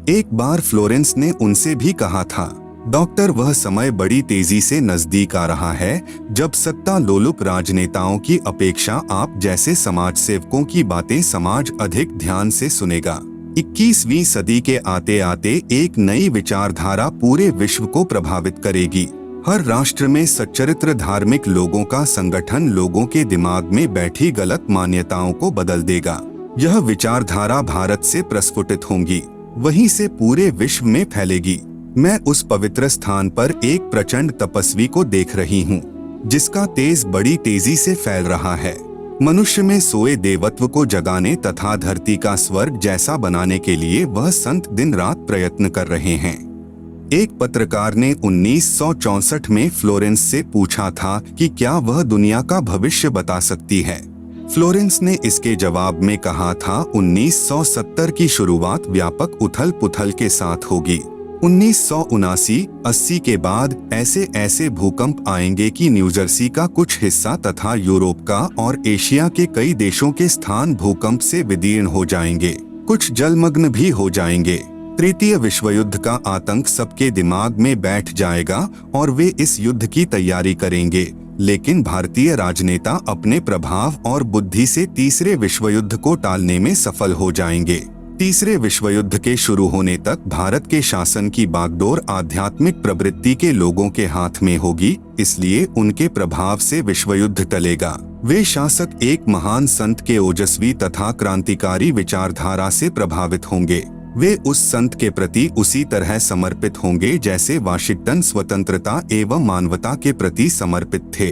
एक बार फ्लोरेंस ने उनसे भी कहा था, डॉक्टर, वह समय बड़ी तेजी से नजदीक आ रहा है जब सत्ता लोलुप राजनेताओं की अपेक्षा आप जैसे समाज सेवकों की बातें समाज अधिक ध्यान से सुनेगा। 21वीं सदी के आते आते एक नई विचारधारा पूरे विश्व को प्रभावित करेगी। हर राष्ट्र में सच्चरित्र धार्मिक लोगों का संगठन लोगों के दिमाग में बैठी गलत मान्यताओं को बदल देगा। यह विचारधारा भारत से प्रस्फुटित होंगी, वहीं से पूरे विश्व में फैलेगी। मैं उस पवित्र स्थान पर एक प्रचंड तपस्वी को देख रही हूँ, जिसका तेज बड़ी तेजी से फैल रहा है। मनुष्य में सोए देवत्व को जगाने तथा धरती का स्वर्ग जैसा बनाने के लिए वह संत दिन रात प्रयत्न कर रहे हैं। एक पत्रकार ने 1964 में फ्लोरेंस से पूछा था कि क्या वह दुनिया का भविष्य बता सकती है। फ्लोरेंस ने इसके जवाब में कहा था, 1970 की शुरुआत व्यापक उथल पुथल के साथ होगी। 1979-80 के बाद ऐसे भूकंप आएंगे कि न्यूजर्सी का कुछ हिस्सा तथा यूरोप का और एशिया के कई देशों के स्थान भूकंप से विदीर्ण हो जाएंगे। कुछ जलमग्न भी हो जाएंगे। तृतीय विश्व युद्ध का आतंक सबके दिमाग में बैठ जाएगा और वे इस युद्ध की तैयारी करेंगे, लेकिन भारतीय राजनेता अपने प्रभाव और बुद्धि से तीसरे विश्व युद्ध को टालने में सफल हो जाएंगे। तीसरे विश्व युद्ध के शुरू होने तक भारत के शासन की बागडोर आध्यात्मिक प्रवृत्ति के लोगों के हाथ में होगी, इसलिए उनके प्रभाव से विश्व युद्ध टलेगा। वे शासक एक महान संत के ओजस्वी तथा क्रांतिकारी विचारधारा से प्रभावित होंगे। वे उस संत के प्रति उसी तरह समर्पित होंगे जैसे वाशिंगटन स्वतंत्रता एवं मानवता के प्रति समर्पित थे।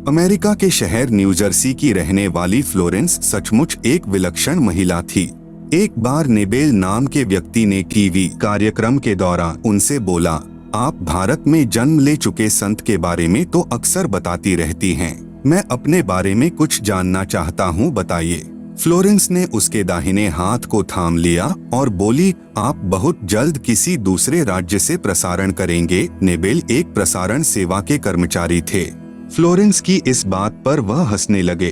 अमेरिका के शहर न्यूजर्सी की रहने वाली फ्लोरेंस सचमुच एक विलक्षण महिला थी। एक बार नेबेल नाम के व्यक्ति ने टीवी कार्यक्रम के दौरान उनसे बोला, आप भारत में जन्म ले चुके संत के बारे में तो अक्सर बताती रहती हैं, मैं अपने बारे में कुछ जानना चाहता हूँ, बताइए। फ्लोरेंस ने उसके दाहिने हाथ को थाम लिया और बोली, आप बहुत जल्द किसी दूसरे राज्य से प्रसारण करेंगे। नेबेल एक प्रसारण सेवा के कर्मचारी थे। फ्लोरेंस की इस बात पर वह हंसने लगे।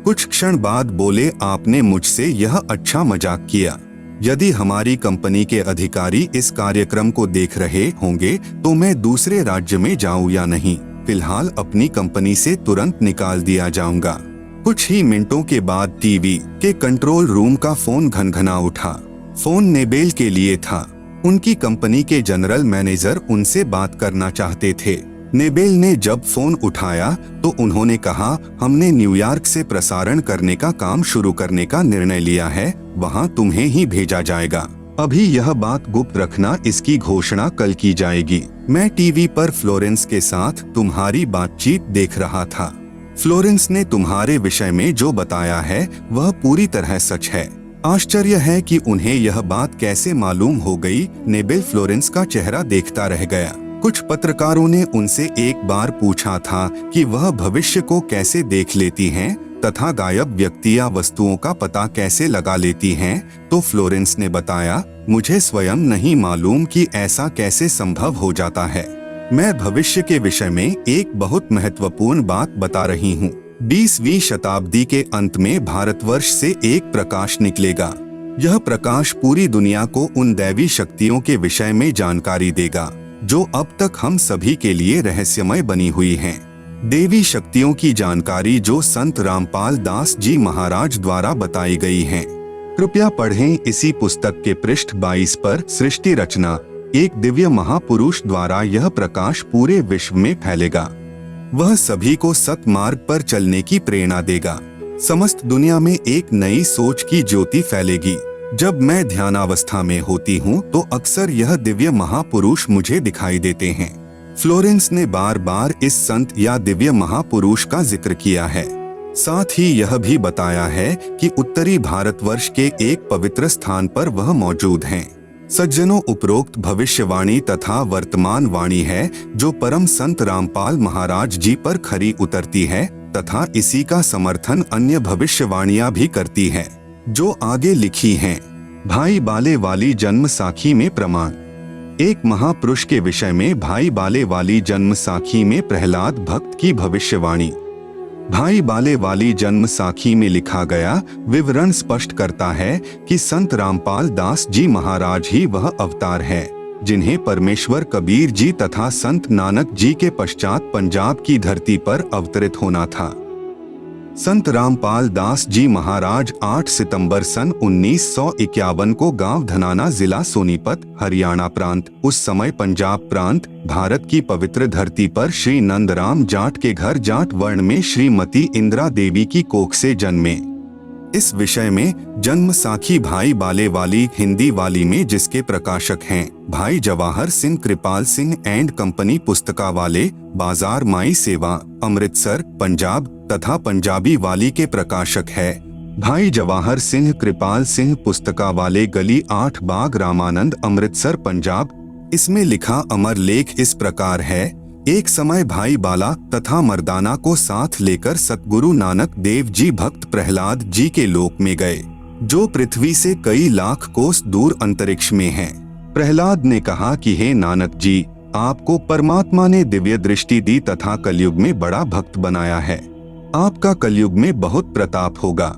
कुछ क्षण बाद बोले, आपने मुझसे यह अच्छा मजाक किया। यदि हमारी कंपनी के अधिकारी इस कार्यक्रम को देख रहे होंगे तो मैं दूसरे राज्य में जाऊं या नहीं, फिलहाल अपनी कंपनी से तुरंत निकाल दिया जाऊंगा। कुछ ही मिनटों के बाद टीवी के कंट्रोल रूम का फोन घनघना उठा। फोन नेबेल के लिए था। उनकी कंपनी के जनरल मैनेजर उनसे बात करना चाहते थे। नेबेल ने जब फोन उठाया तो उन्होंने कहा, हमने न्यूयॉर्क से प्रसारण करने का काम शुरू करने का निर्णय लिया है, वहां तुम्हें ही भेजा जाएगा। अभी यह बात गुप्त रखना, इसकी घोषणा कल की जाएगी। मैं टीवी पर फ्लोरेंस के साथ तुम्हारी बातचीत देख रहा था। फ्लोरेंस ने तुम्हारे विषय में जो बताया है वह पूरी तरह सच है। आश्चर्य है कि उन्हें यह बात कैसे मालूम हो गई। नेबेल फ्लोरेंस का चेहरा देखता रह गया। कुछ पत्रकारों ने उनसे एक बार पूछा था कि वह भविष्य को कैसे देख लेती हैं तथा गायब व्यक्ति या वस्तुओं का पता कैसे लगा लेती हैं, तो फ्लोरेंस ने बताया, मुझे स्वयं नहीं मालूम कि ऐसा कैसे संभव हो जाता है। मैं भविष्य के विषय में एक बहुत महत्वपूर्ण बात बता रही हूँ। 20वीं शताब्दी के अंत में भारतवर्ष से एक प्रकाश निकलेगा। यह प्रकाश पूरी दुनिया को उन दैवी शक्तियों के विषय में जानकारी देगा जो अब तक हम सभी के लिए रहस्यमय बनी हुई हैं। देवी शक्तियों की जानकारी जो संत रामपाल दास जी महाराज द्वारा बताई गई हैं। कृपया पढ़ें इसी पुस्तक के पृष्ठ 22 पर। सृष्टि रचना, एक दिव्य महापुरुष द्वारा यह प्रकाश पूरे विश्व में फैलेगा। वह सभी को सतमार्ग पर चलने की प्रेरणा देगा। समस्त दुनिया में एक नई सोच की ज्योति फैलेगी। जब मैं ध्यानावस्था में होती हूँ तो अक्सर यह दिव्य महापुरुष मुझे दिखाई देते हैं। फ्लोरेंस ने बार बार इस संत या दिव्य महापुरुष का जिक्र किया है। साथ ही यह भी बताया है कि उत्तरी भारतवर्ष के एक पवित्र स्थान पर वह मौजूद हैं। सज्जनों, उपरोक्त भविष्यवाणी तथा वर्तमान वाणी है जो परम संत रामपाल महाराज जी पर खरी उतरती है तथा इसी का समर्थन अन्य भविष्यवाणियां भी करती है जो आगे लिखी हैं। भाई बाले वाली जन्म साखी में प्रमाण। एक महापुरुष के विषय में भाई बाले वाली जन्म साखी में प्रहलाद भक्त की भविष्यवाणी। भाई बाले वाली जन्म साखी में लिखा गया विवरण स्पष्ट करता है कि संत रामपाल दास जी महाराज ही वह अवतार है जिन्हें परमेश्वर कबीर जी तथा संत नानक जी के पश्चात पंजाब की धरती पर अवतरित होना था। संत रामपाल दास जी महाराज 8 सितंबर सन 1951 को गांव धनाना, जिला सोनीपत, हरियाणा प्रांत, उस समय पंजाब प्रांत, भारत की पवित्र धरती पर श्री नंदराम जाट के घर जाट वर्ण में श्रीमती इंदिरा देवी की कोख से जन्मे। इस विषय में जन्म साखी भाई बाले वाली हिंदी वाली में जिसके प्रकाशक हैं भाई जवाहर सिंह कृपाल सिंह एंड कंपनी, पुस्तका वाले, बाजार माई सेवा, अमृतसर, पंजाब तथा पंजाबी वाली के प्रकाशक है भाई जवाहर सिंह कृपाल सिंह, पुस्तका वाले, गली 8 बाग, रामानंद, अमृतसर, पंजाब। इसमें लिखा अमर लेख इस प्रकार है। एक समय भाई बाला तथा मर्दाना को साथ लेकर सतगुरु नानक देव जी भक्त प्रहलाद जी के लोक में गए जो पृथ्वी से कई लाख कोस दूर अंतरिक्ष में है। प्रहलाद ने कहा कि हे नानक जी, आपको परमात्मा ने दिव्य दृष्टि दी तथा कलयुग में बड़ा भक्त बनाया है। आपका कलयुग में बहुत प्रताप होगा।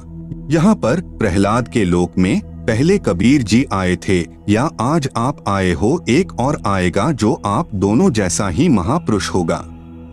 यहाँ पर प्रहलाद के लोक में पहले कबीर जी आए थे या आज आप आए हो, एक और आएगा जो आप दोनों जैसा ही महापुरुष होगा।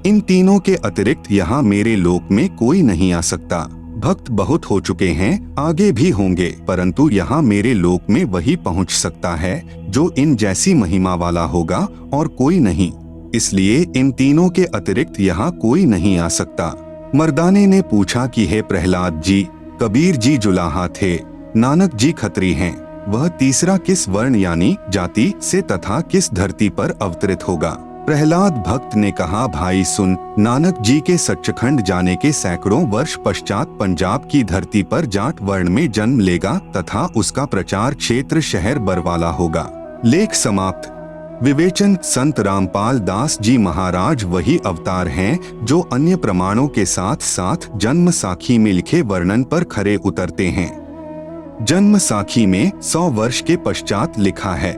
इन तीनों के अतिरिक्त यहाँ मेरे लोक में कोई नहीं आ सकता। भक्त बहुत हो चुके हैं, आगे भी होंगे, परंतु यहाँ मेरे लोक में वही पहुँच सकता है जो इन जैसी महिमा वाला होगा और कोई नहीं। इसलिए इन तीनों के अतिरिक्त यहाँ कोई नहीं आ सकता। मर्दाने ने पूछा कि हे प्रहलाद जी, कबीर जी जुलाहा थे, नानक जी खत्री हैं, वह तीसरा किस वर्ण यानी जाति से तथा किस धरती पर अवतरित होगा? प्रहलाद भक्त ने कहा, भाई सुन, नानक जी के सच्चखंड जाने के सैकड़ों वर्ष पश्चात पंजाब की धरती पर जाट वर्ण में जन्म लेगा तथा उसका प्रचार क्षेत्र शहर बरवाला होगा। लेख समाप्त। विवेचन, संत रामपाल दास जी महाराज वही अवतार हैं जो अन्य प्रमाणों के साथ साथ जन्म साखी में लिखे वर्णन पर खरे उतरते हैं। जन्म साखी में 100 वर्ष के पश्चात लिखा है।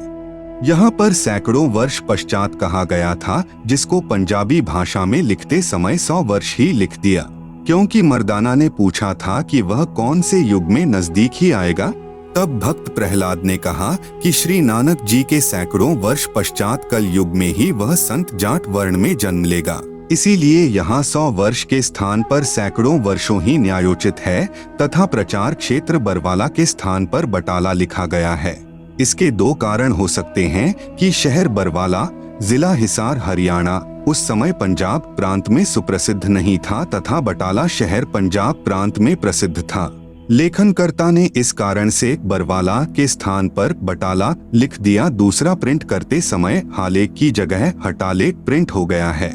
यहाँ पर सैकड़ों वर्ष पश्चात कहा गया था, जिसको पंजाबी भाषा में लिखते समय 100 वर्ष ही लिख दिया, क्योंकि मर्दाना ने पूछा था कि वह कौन से युग में नजदीक ही आएगा। तब भक्त प्रहलाद ने कहा कि श्री नानक जी के सैकड़ों वर्ष पश्चात कल युग में ही वह संत जाट वर्ण में जन्म लेगा। इसीलिए यहाँ 100 वर्ष के स्थान पर सैकड़ों वर्षों ही न्यायोचित है तथा प्रचार क्षेत्र बरवाला के स्थान पर बटाला लिखा गया है। इसके दो कारण हो सकते हैं कि शहर बरवाला, जिला हिसार, हरियाणा उस समय पंजाब प्रांत में सुप्रसिद्ध नहीं था तथा बटाला शहर पंजाब प्रांत में प्रसिद्ध था। लेखनकर्ता ने इस कारण से बरवाला के स्थान पर बटाला लिख दिया। दूसरा, प्रिंट करते समय हालेक की जगह हटालेक प्रिंट हो गया है।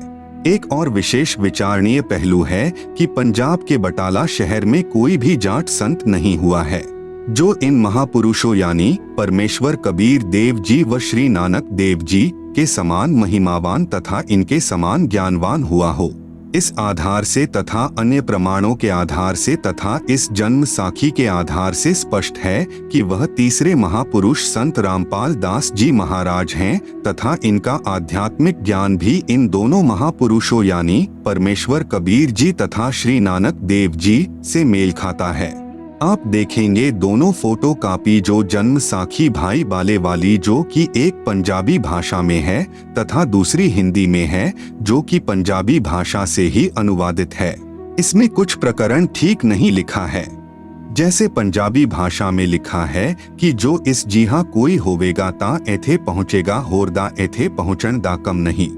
एक और विशेष विचारणीय पहलू है कि पंजाब के बटाला शहर में कोई भी जाट संत नहीं हुआ है। जो इन महापुरुषों यानी परमेश्वर कबीर देव जी व श्री नानक देव जी के समान महिमावान तथा इनके समान ज्ञानवान हुआ हो। इस आधार से तथा अन्य प्रमाणों के आधार से तथा इस जन्म साखी के आधार से स्पष्ट है कि वह तीसरे महापुरुष संत रामपाल दास जी महाराज हैं तथा इनका आध्यात्मिक ज्ञान भी इन दोनों महापुरुषों यानी परमेश्वर कबीर जी तथा श्री नानक देव जी से मेल खाता है। आप देखेंगे दोनों फोटो कापी जो जन्म साखी भाई बाले वाली जो कि एक पंजाबी भाषा में है तथा दूसरी हिंदी में है जो कि पंजाबी भाषा से ही अनुवादित है। इसमें कुछ प्रकरण ठीक नहीं लिखा है। जैसे पंजाबी भाषा में लिखा है कि जो इस जिहा कोई होवेगा ता एथे पहुँचेगा होरदा एथे पहुँचन दा कम नहीं,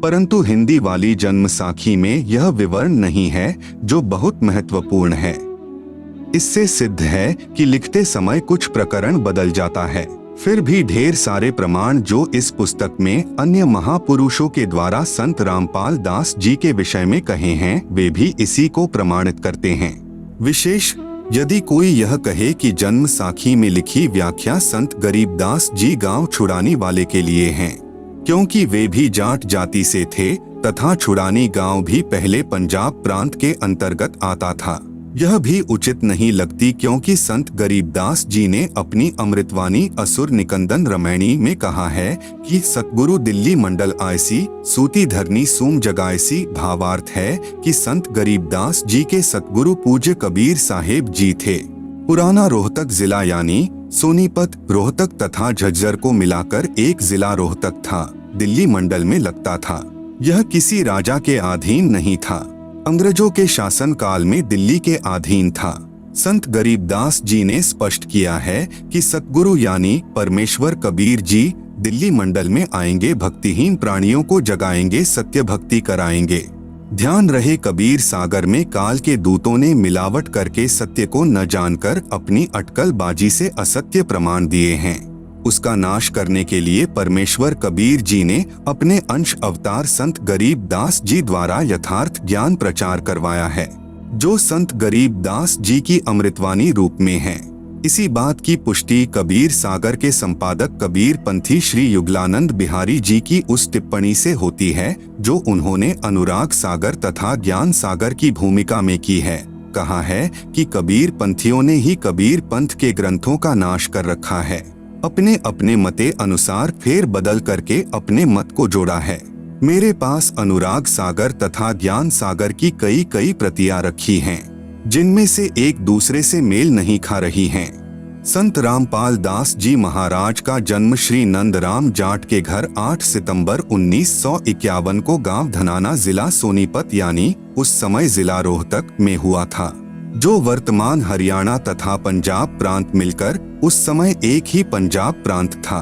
परंतु हिंदी वाली जन्म साखी में यह विवरण नहीं है जो बहुत महत्वपूर्ण है। इससे सिद्ध है कि लिखते समय कुछ प्रकरण बदल जाता है। फिर भी ढेर सारे प्रमाण जो इस पुस्तक में अन्य महापुरुषों के द्वारा संत रामपाल दास जी के विषय में कहे हैं वे भी इसी को प्रमाणित करते हैं। विशेष यदि कोई यह कहे कि जन्म साखी में लिखी व्याख्या संत गरीबदास जी गांव छुड़ानी वाले के लिए हैं, क्योंकि वे भी जाट जाति से थे तथा छुड़ानी गांव भी पहले पंजाब प्रांत के अंतर्गत आता था, यह भी उचित नहीं लगती, क्योंकि संत गरीबदास जी ने अपनी अमृतवाणी असुर निकंदन रमैणी में कहा है कि सतगुरु दिल्ली मंडल आयसी सूती धरनी सूम जगायसी। भावार्थ है कि संत गरीबदास जी के सतगुरु पूज्य कबीर साहेब जी थे। पुराना रोहतक जिला यानी सोनीपत, रोहतक तथा झज्जर को मिलाकर एक जिला रोहतक था, दिल्ली मंडल में लगता था। यह किसी राजा के अधीन नहीं था, अंग्रेजों के शासन काल में दिल्ली के अधीन था। संत गरीबदास जी ने स्पष्ट किया है कि सतगुरु यानी परमेश्वर कबीर जी दिल्ली मंडल में आएंगे, भक्तिहीन प्राणियों को जगाएंगे, सत्य भक्ति कराएंगे। ध्यान रहे कबीर सागर में काल के दूतों ने मिलावट करके सत्य को न जानकर अपनी अटकलबाजी से असत्य प्रमाण दिए हैं। उसका नाश करने के लिए परमेश्वर कबीर जी ने अपने अंश अवतार संत गरीबदास जी द्वारा यथार्थ ज्ञान प्रचार करवाया है, जो संत गरीबदास जी की अमृतवाणी रूप में है। इसी बात की पुष्टि कबीर सागर के संपादक कबीर पंथी श्री युगलानंद बिहारी जी की उस टिप्पणी से होती है जो उन्होंने अनुराग सागर तथा ज्ञान सागर की भूमिका में की है। कहा है कि कबीर पंथियों ने ही कबीर पंथ के ग्रंथों का नाश कर रखा है, अपने अपने मते अनुसार फेर बदल करके अपने मत को जोड़ा है। मेरे पास अनुराग सागर तथा ज्ञान सागर की कई प्रतियां रखी हैं, जिनमें से एक दूसरे से मेल नहीं खा रही हैं। संत रामपाल दास जी महाराज का जन्म श्री नंदराम जाट के घर 8 सितंबर 1951 को गांव धनाना जिला सोनीपत यानी उस समय जिला रोहतक में हुआ था, जो वर्तमान हरियाणा तथा पंजाब प्रांत मिलकर उस समय एक ही पंजाब प्रांत था।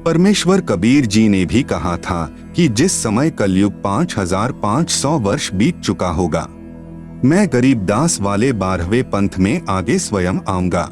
परमेश्वर कबीर जी ने भी कहा था कि जिस समय कलयुग 5500 वर्ष बीत चुका होगा, मैं गरीबदास वाले 12वें पंथ में आगे स्वयं आऊंगा।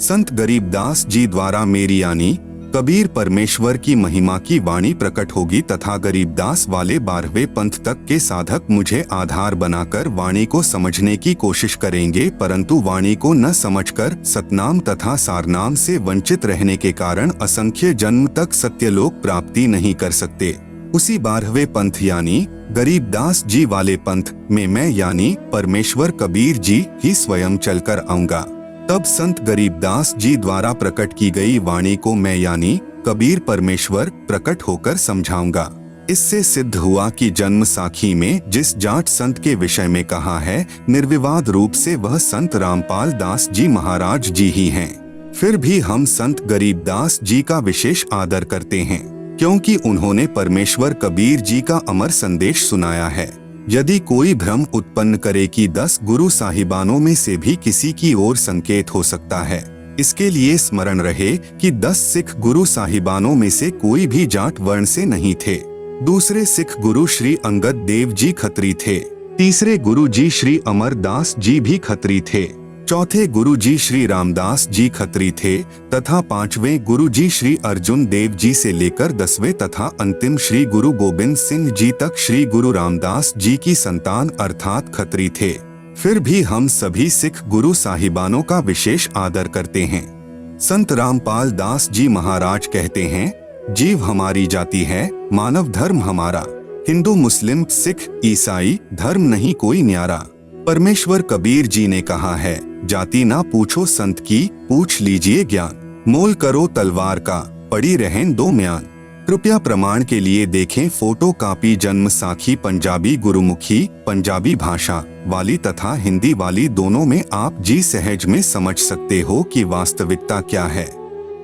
संत गरीबदास जी द्वारा मेरी यानी कबीर परमेश्वर की महिमा की वाणी प्रकट होगी तथा गरीबदास वाले 12वें पंथ तक के साधक मुझे आधार बनाकर वाणी को समझने की कोशिश करेंगे, परंतु वाणी को न समझकर सतनाम तथा सारनाम से वंचित रहने के कारण असंख्य जन्म तक सत्यलोक प्राप्ति नहीं कर सकते। उसी 12वें पंथ यानी गरीबदास जी वाले पंथ में मैं यानी परमेश्वर कबीर जी ही स्वयं चलकर आऊंगा। तब संत गरीबदास जी द्वारा प्रकट की गई वाणी को मैं यानी कबीर परमेश्वर प्रकट होकर समझाऊंगा। इससे सिद्ध हुआ कि जन्म साखी में जिस जाट संत के विषय में कहा है, निर्विवाद रूप से वह संत रामपाल दास जी महाराज जी ही हैं। फिर भी हम संत गरीबदास जी का विशेष आदर करते हैं, क्योंकि उन्होंने परमेश्वर कबीर जी का अमर संदेश सुनाया है। यदि कोई भ्रम उत्पन्न करे कि 10 गुरु साहिबानों में से भी किसी की ओर संकेत हो सकता है, इसके लिए स्मरण रहे कि 10 सिख गुरु साहिबानों में से कोई भी जाट वर्ण से नहीं थे। दूसरे सिख गुरु श्री अंगद देव जी खत्री थे, तीसरे गुरु जी श्री अमरदास जी भी खत्री थे, चौथे गुरु जी श्री रामदास जी खत्री थे तथा 5वें गुरु जी श्री अर्जुन देव जी से लेकर 10वें तथा अंतिम श्री गुरु गोबिंद सिंह जी तक श्री गुरु रामदास जी की संतान अर्थात खत्री थे। फिर भी हम सभी सिख गुरु साहिबानों का विशेष आदर करते हैं। संत रामपाल दास जी महाराज कहते हैं, जीव हमारी जाति है, मानव धर्म हमारा। हिंदू मुस्लिम सिख ईसाई धर्म नहीं कोई न्यारा। परमेश्वर कबीर जी ने कहा है, जाति ना पूछो संत की, पूछ लीजिए ज्ञान। मोल करो तलवार का, पड़ी रहें दो म्यान। कृपया प्रमाण के लिए देखें फोटो कॉपी जन्म साखी पंजाबी गुरुमुखी पंजाबी भाषा वाली तथा हिंदी वाली दोनों में आप जी सहज में समझ सकते हो कि वास्तविकता क्या है।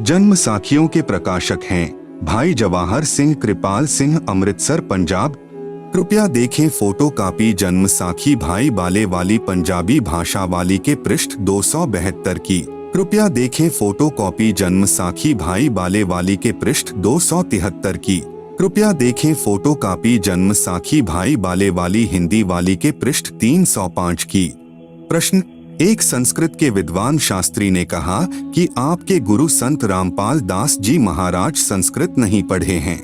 जन्म साखियों के प्रकाशक हैं भाई जवाहर सिंह कृपाल सिंह, अमृतसर पंजाब। कृपया देखें फोटो कॉपी जन्म साखी भाई बाले वाली पंजाबी भाषा वाली के पृष्ठ 272 की। कृपया देखें फोटो कॉपी जन्म साखी भाई बाले वाली के पृष्ठ 273 की। कृपया देखें फोटो कॉपी जन्म साखी भाई बाले वाली हिंदी वाली के पृष्ठ 305 की। प्रश्न, एक संस्कृत के विद्वान शास्त्री ने कहा कि आपके गुरु संत रामपाल दास जी महाराज संस्कृत नहीं पढ़े हैं।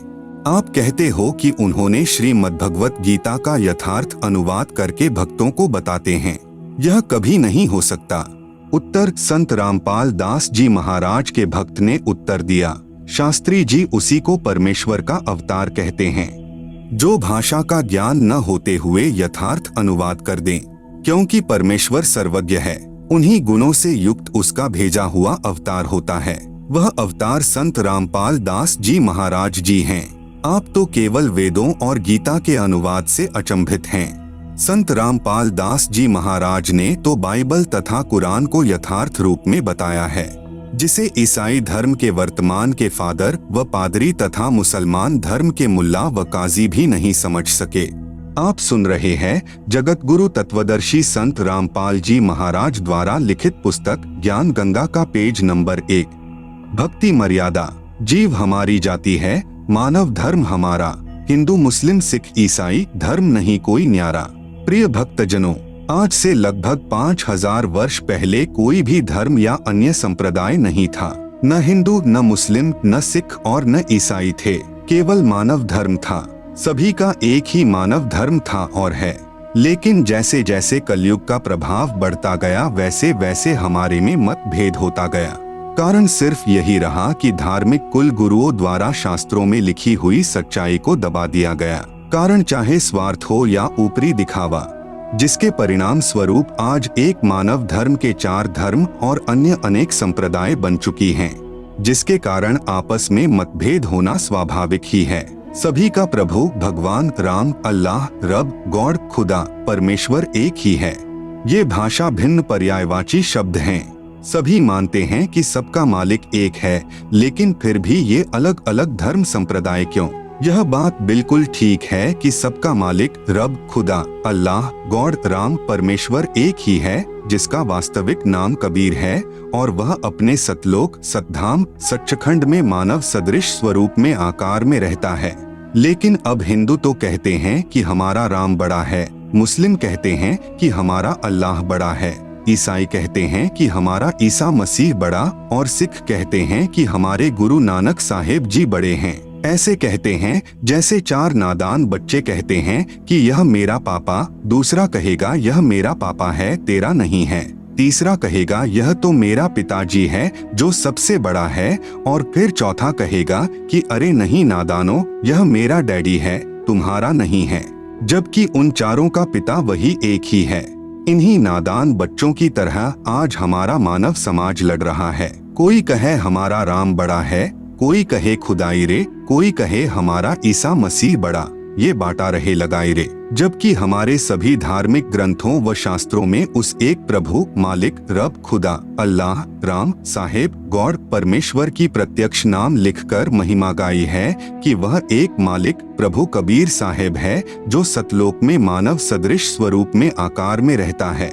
आप कहते हो कि उन्होंने श्रीमद्भगवत गीता का यथार्थ अनुवाद करके भक्तों को बताते हैं। यह कभी नहीं हो सकता। उत्तर, संत रामपाल दास जी महाराज के भक्त ने उत्तर दिया, शास्त्री जी उसी को परमेश्वर का अवतार कहते हैं, जो भाषा का ज्ञान न होते हुए यथार्थ अनुवाद कर दें, क्योंकि परमेश्वर सर्वज्ञ है। उन्हीं गुणों से युक्त उसका भेजा हुआ अवतार होता है। वह अवतार संत रामपाल दास जी महाराज जी हैं। आप तो केवल वेदों और गीता के अनुवाद से अचंभित हैं। संत रामपाल दास जी महाराज ने तो बाइबल तथा कुरान को यथार्थ रूप में बताया है, जिसे ईसाई धर्म के वर्तमान के फादर व पादरी तथा मुसलमान धर्म के मुल्ला व काजी भी नहीं समझ सके। आप सुन रहे हैं जगत गुरु तत्वदर्शी संत रामपाल जी महाराज द्वारा लिखित पुस्तक ज्ञान गंगा का पेज नंबर 1। भक्ति मर्यादा। जीव हमारी जाति है, मानव धर्म हमारा। हिंदू मुस्लिम सिख ईसाई धर्म नहीं कोई न्यारा। प्रिय भक्तजनों, आज से लगभग 5000 वर्ष पहले कोई भी धर्म या अन्य संप्रदाय नहीं था। न हिंदू, न मुस्लिम, न सिख और न ईसाई थे। केवल मानव धर्म था। सभी का एक ही मानव धर्म था और है। लेकिन जैसे जैसे कलयुग का प्रभाव बढ़ता गया, वैसे वैसे हमारे में मतभेद होता गया। कारण सिर्फ यही रहा कि धार्मिक कुल गुरुओं द्वारा शास्त्रों में लिखी हुई सच्चाई को दबा दिया गया। कारण चाहे स्वार्थ हो या ऊपरी दिखावा, जिसके परिणाम स्वरूप आज एक मानव धर्म के 4 धर्म और अन्य अनेक संप्रदाय बन चुकी हैं, जिसके कारण आपस में मतभेद होना स्वाभाविक ही है। सभी का प्रभु भगवान राम, अल्लाह, रब, गॉड, खुदा, परमेश्वर एक ही है। ये भाषा भिन्न पर्यायवाची शब्द हैं। सभी मानते हैं कि सबका मालिक एक है, लेकिन फिर भी ये अलग अलग धर्म संप्रदाय क्यों? यह बात बिल्कुल ठीक है कि सबका मालिक रब, खुदा, अल्लाह, गॉड, राम, परमेश्वर एक ही है, जिसका वास्तविक नाम कबीर है और वह अपने सतलोक, सतधाम, सच्चखंड में मानव सदृश स्वरूप में आकार में रहता है। लेकिन अब हिंदू तो कहते हैं कि हमारा राम बड़ा है, मुस्लिम कहते हैं कि हमारा अल्लाह बड़ा है, ईसाई कहते हैं कि हमारा ईसा मसीह बड़ा और सिख कहते हैं कि हमारे गुरु नानक साहेब जी बड़े हैं। ऐसे कहते हैं जैसे 4 नादान बच्चे कहते हैं कि यह मेरा पापा, दूसरा कहेगा यह मेरा पापा है, तेरा नहीं है, तीसरा कहेगा यह तो मेरा पिताजी है जो सबसे बड़ा है, और फिर चौथा कहेगा कि अरे नहीं नादानो, यह मेरा डैडी है, तुम्हारा नहीं है, जबकि उन चारों का पिता वही एक ही है। इन्हीं नादान बच्चों की तरह आज हमारा मानव समाज लड़ रहा है। कोई कहे हमारा राम बड़ा है, कोई कहे खुदाई रे, कोई कहे हमारा ईसा मसीह बड़ा, ये बांटा रहे लगाई रे। जबकि हमारे सभी धार्मिक ग्रंथों व शास्त्रों में उस एक प्रभु, मालिक, रब, खुदा, अल्लाह, राम, साहेब, गॉड, परमेश्वर की प्रत्यक्ष नाम लिखकर महिमा गाई है कि वह एक मालिक प्रभु कबीर साहेब है, जो सतलोक में मानव सदृश स्वरूप में आकार में रहता है।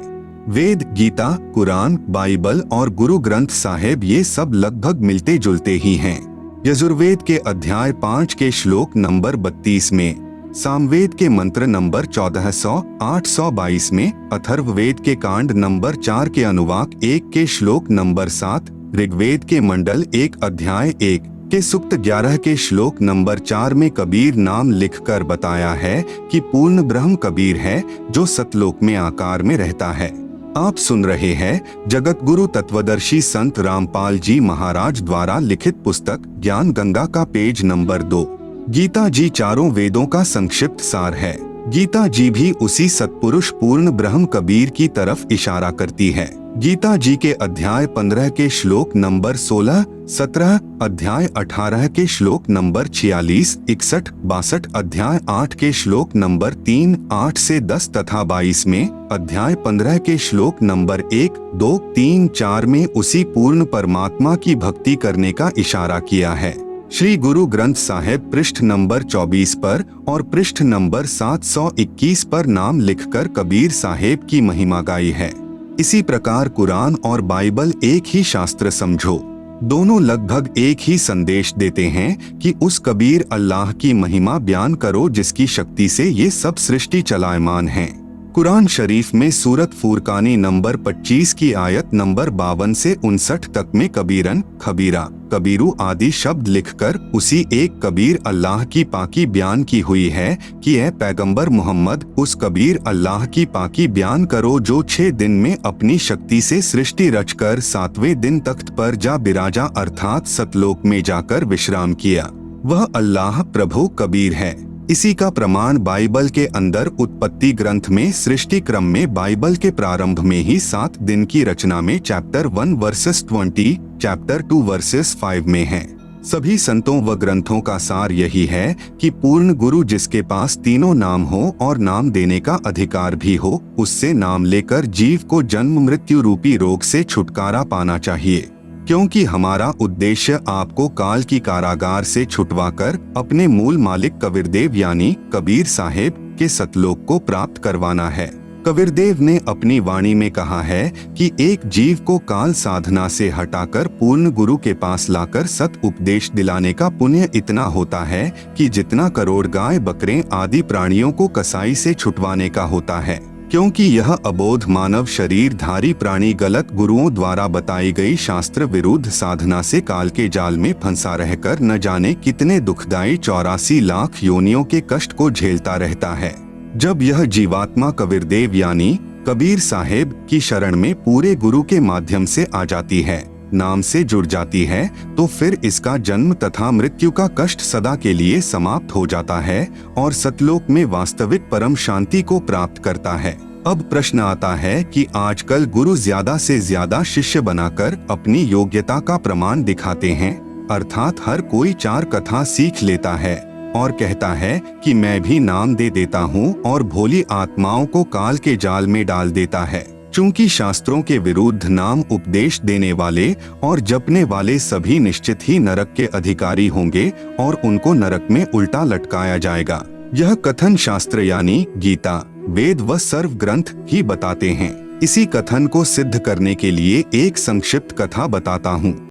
वेद, गीता, कुरान, बाइबल और गुरु ग्रंथ साहेब ये सब लगभग मिलते जुलते ही हैं। यजुर्वेद के अध्याय 5 के श्लोक नंबर 32 में, सामवेद के मंत्र नंबर 1400-822 में, अथर्ववेद के कांड नंबर 4 के अनुवाक 1 के श्लोक नंबर 7, ऋग्वेद के मंडल 1 अध्याय 1 के सूक्त 11 के श्लोक नंबर 4 में कबीर नाम लिखकर बताया है कि पूर्ण ब्रह्म कबीर है जो सतलोक में आकार में रहता है। आप सुन रहे हैं जगत गुरु तत्वदर्शी संत रामपाल जी महाराज द्वारा लिखित पुस्तक ज्ञान गंगा का पेज नंबर 2। गीता जी चारों वेदों का संक्षिप्त सार है। गीता जी भी उसी सत्पुरुष पूर्ण ब्रह्म कबीर की तरफ इशारा करती है। गीता जी के अध्याय 15 के श्लोक नंबर 16, 17, अध्याय 18 के श्लोक नंबर 46, 61, 62, अध्याय 8 के श्लोक नंबर 3, 8 से 10 तथा 22 में, अध्याय 15 के श्लोक नंबर 1, 2, 3, 4 में उसी पूर्ण परमात्मा की भक्ति करने का इशारा किया है। श्री गुरु ग्रंथ साहिब पृष्ठ नंबर 24 पर और पृष्ठ नंबर 721 पर नाम लिखकर कबीर साहेब की महिमा गाई है। इसी प्रकार कुरान और बाइबल एक ही शास्त्र समझो। दोनों लगभग एक ही संदेश देते हैं कि उस कबीर अल्लाह की महिमा बयान करो जिसकी शक्ति से ये सब सृष्टि चलायमान है। कुरान शरीफ में सूरत फुरकानी नंबर 25 की आयत नंबर 52 से 59 तक में कबीरन, खबीरा, कबीरू आदि शब्द लिखकर उसी एक कबीर अल्लाह की पाकी बयान की हुई है कि ऐ पैगंबर मोहम्मद उस कबीर अल्लाह की पाकी बयान करो जो 6 दिन में अपनी शक्ति से सृष्टि रचकर 7वें दिन तख्त पर जा बिराजा अर्थात सतलोक में जाकर विश्राम किया। वह अल्लाह प्रभु कबीर है। इसी का प्रमाण बाइबल के अंदर उत्पत्ति ग्रंथ में सृष्टि क्रम में बाइबल के प्रारंभ में ही 7 दिन की रचना में चैप्टर 1 वर्सेस 20, चैप्टर 2 वर्सेस 5 में है। सभी संतों व ग्रंथों का सार यही है कि पूर्ण गुरु जिसके पास तीनों नाम हो और नाम देने का अधिकार भी हो, उससे नाम लेकर जीव को जन्म मृत्यु रूपी रोग से छुटकारा पाना चाहिए। क्योंकि हमारा उद्देश्य आपको काल की कारागार से छुटवाकर अपने मूल मालिक कबीरदेव यानी कबीर साहेब के सतलोक को प्राप्त करवाना है। कबीरदेव ने अपनी वाणी में कहा है कि एक जीव को काल साधना से हटाकर पूर्ण गुरु के पास लाकर सत उपदेश दिलाने का पुण्य इतना होता है कि जितना करोड़ गाय बकरे आदि प्राणियों को कसाई से छुटवाने का होता है। क्योंकि यह अबोध मानव शरीरधारी प्राणी गलत गुरुओं द्वारा बताई गई शास्त्र विरुद्ध साधना से काल के जाल में फंसा रहकर न जाने कितने दुखदायी 84 लाख योनियों के कष्ट को झेलता रहता है। जब यह जीवात्मा कबीरदेव यानी कबीर साहेब की शरण में पूरे गुरु के माध्यम से आ जाती है, नाम से जुड़ जाती है, तो फिर इसका जन्म तथा मृत्यु का कष्ट सदा के लिए समाप्त हो जाता है और सतलोक में वास्तविक परम शांति को प्राप्त करता है। अब प्रश्न आता है कि आजकल गुरु ज्यादा से ज्यादा शिष्य बनाकर अपनी योग्यता का प्रमाण दिखाते हैं, अर्थात हर कोई 4 कथा सीख लेता है और कहता है कि मैं भी नाम दे देता हूँ और भोली आत्माओं को काल के जाल में डाल देता है। चूंकि शास्त्रों के विरुद्ध नाम उपदेश देने वाले और जपने वाले सभी निश्चित ही नरक के अधिकारी होंगे और उनको नरक में उल्टा लटकाया जाएगा। यह कथन शास्त्र यानी गीता, वेद व सर्व ग्रंथ ही बताते हैं। इसी कथन को सिद्ध करने के लिए एक संक्षिप्त कथा बताता हूँ।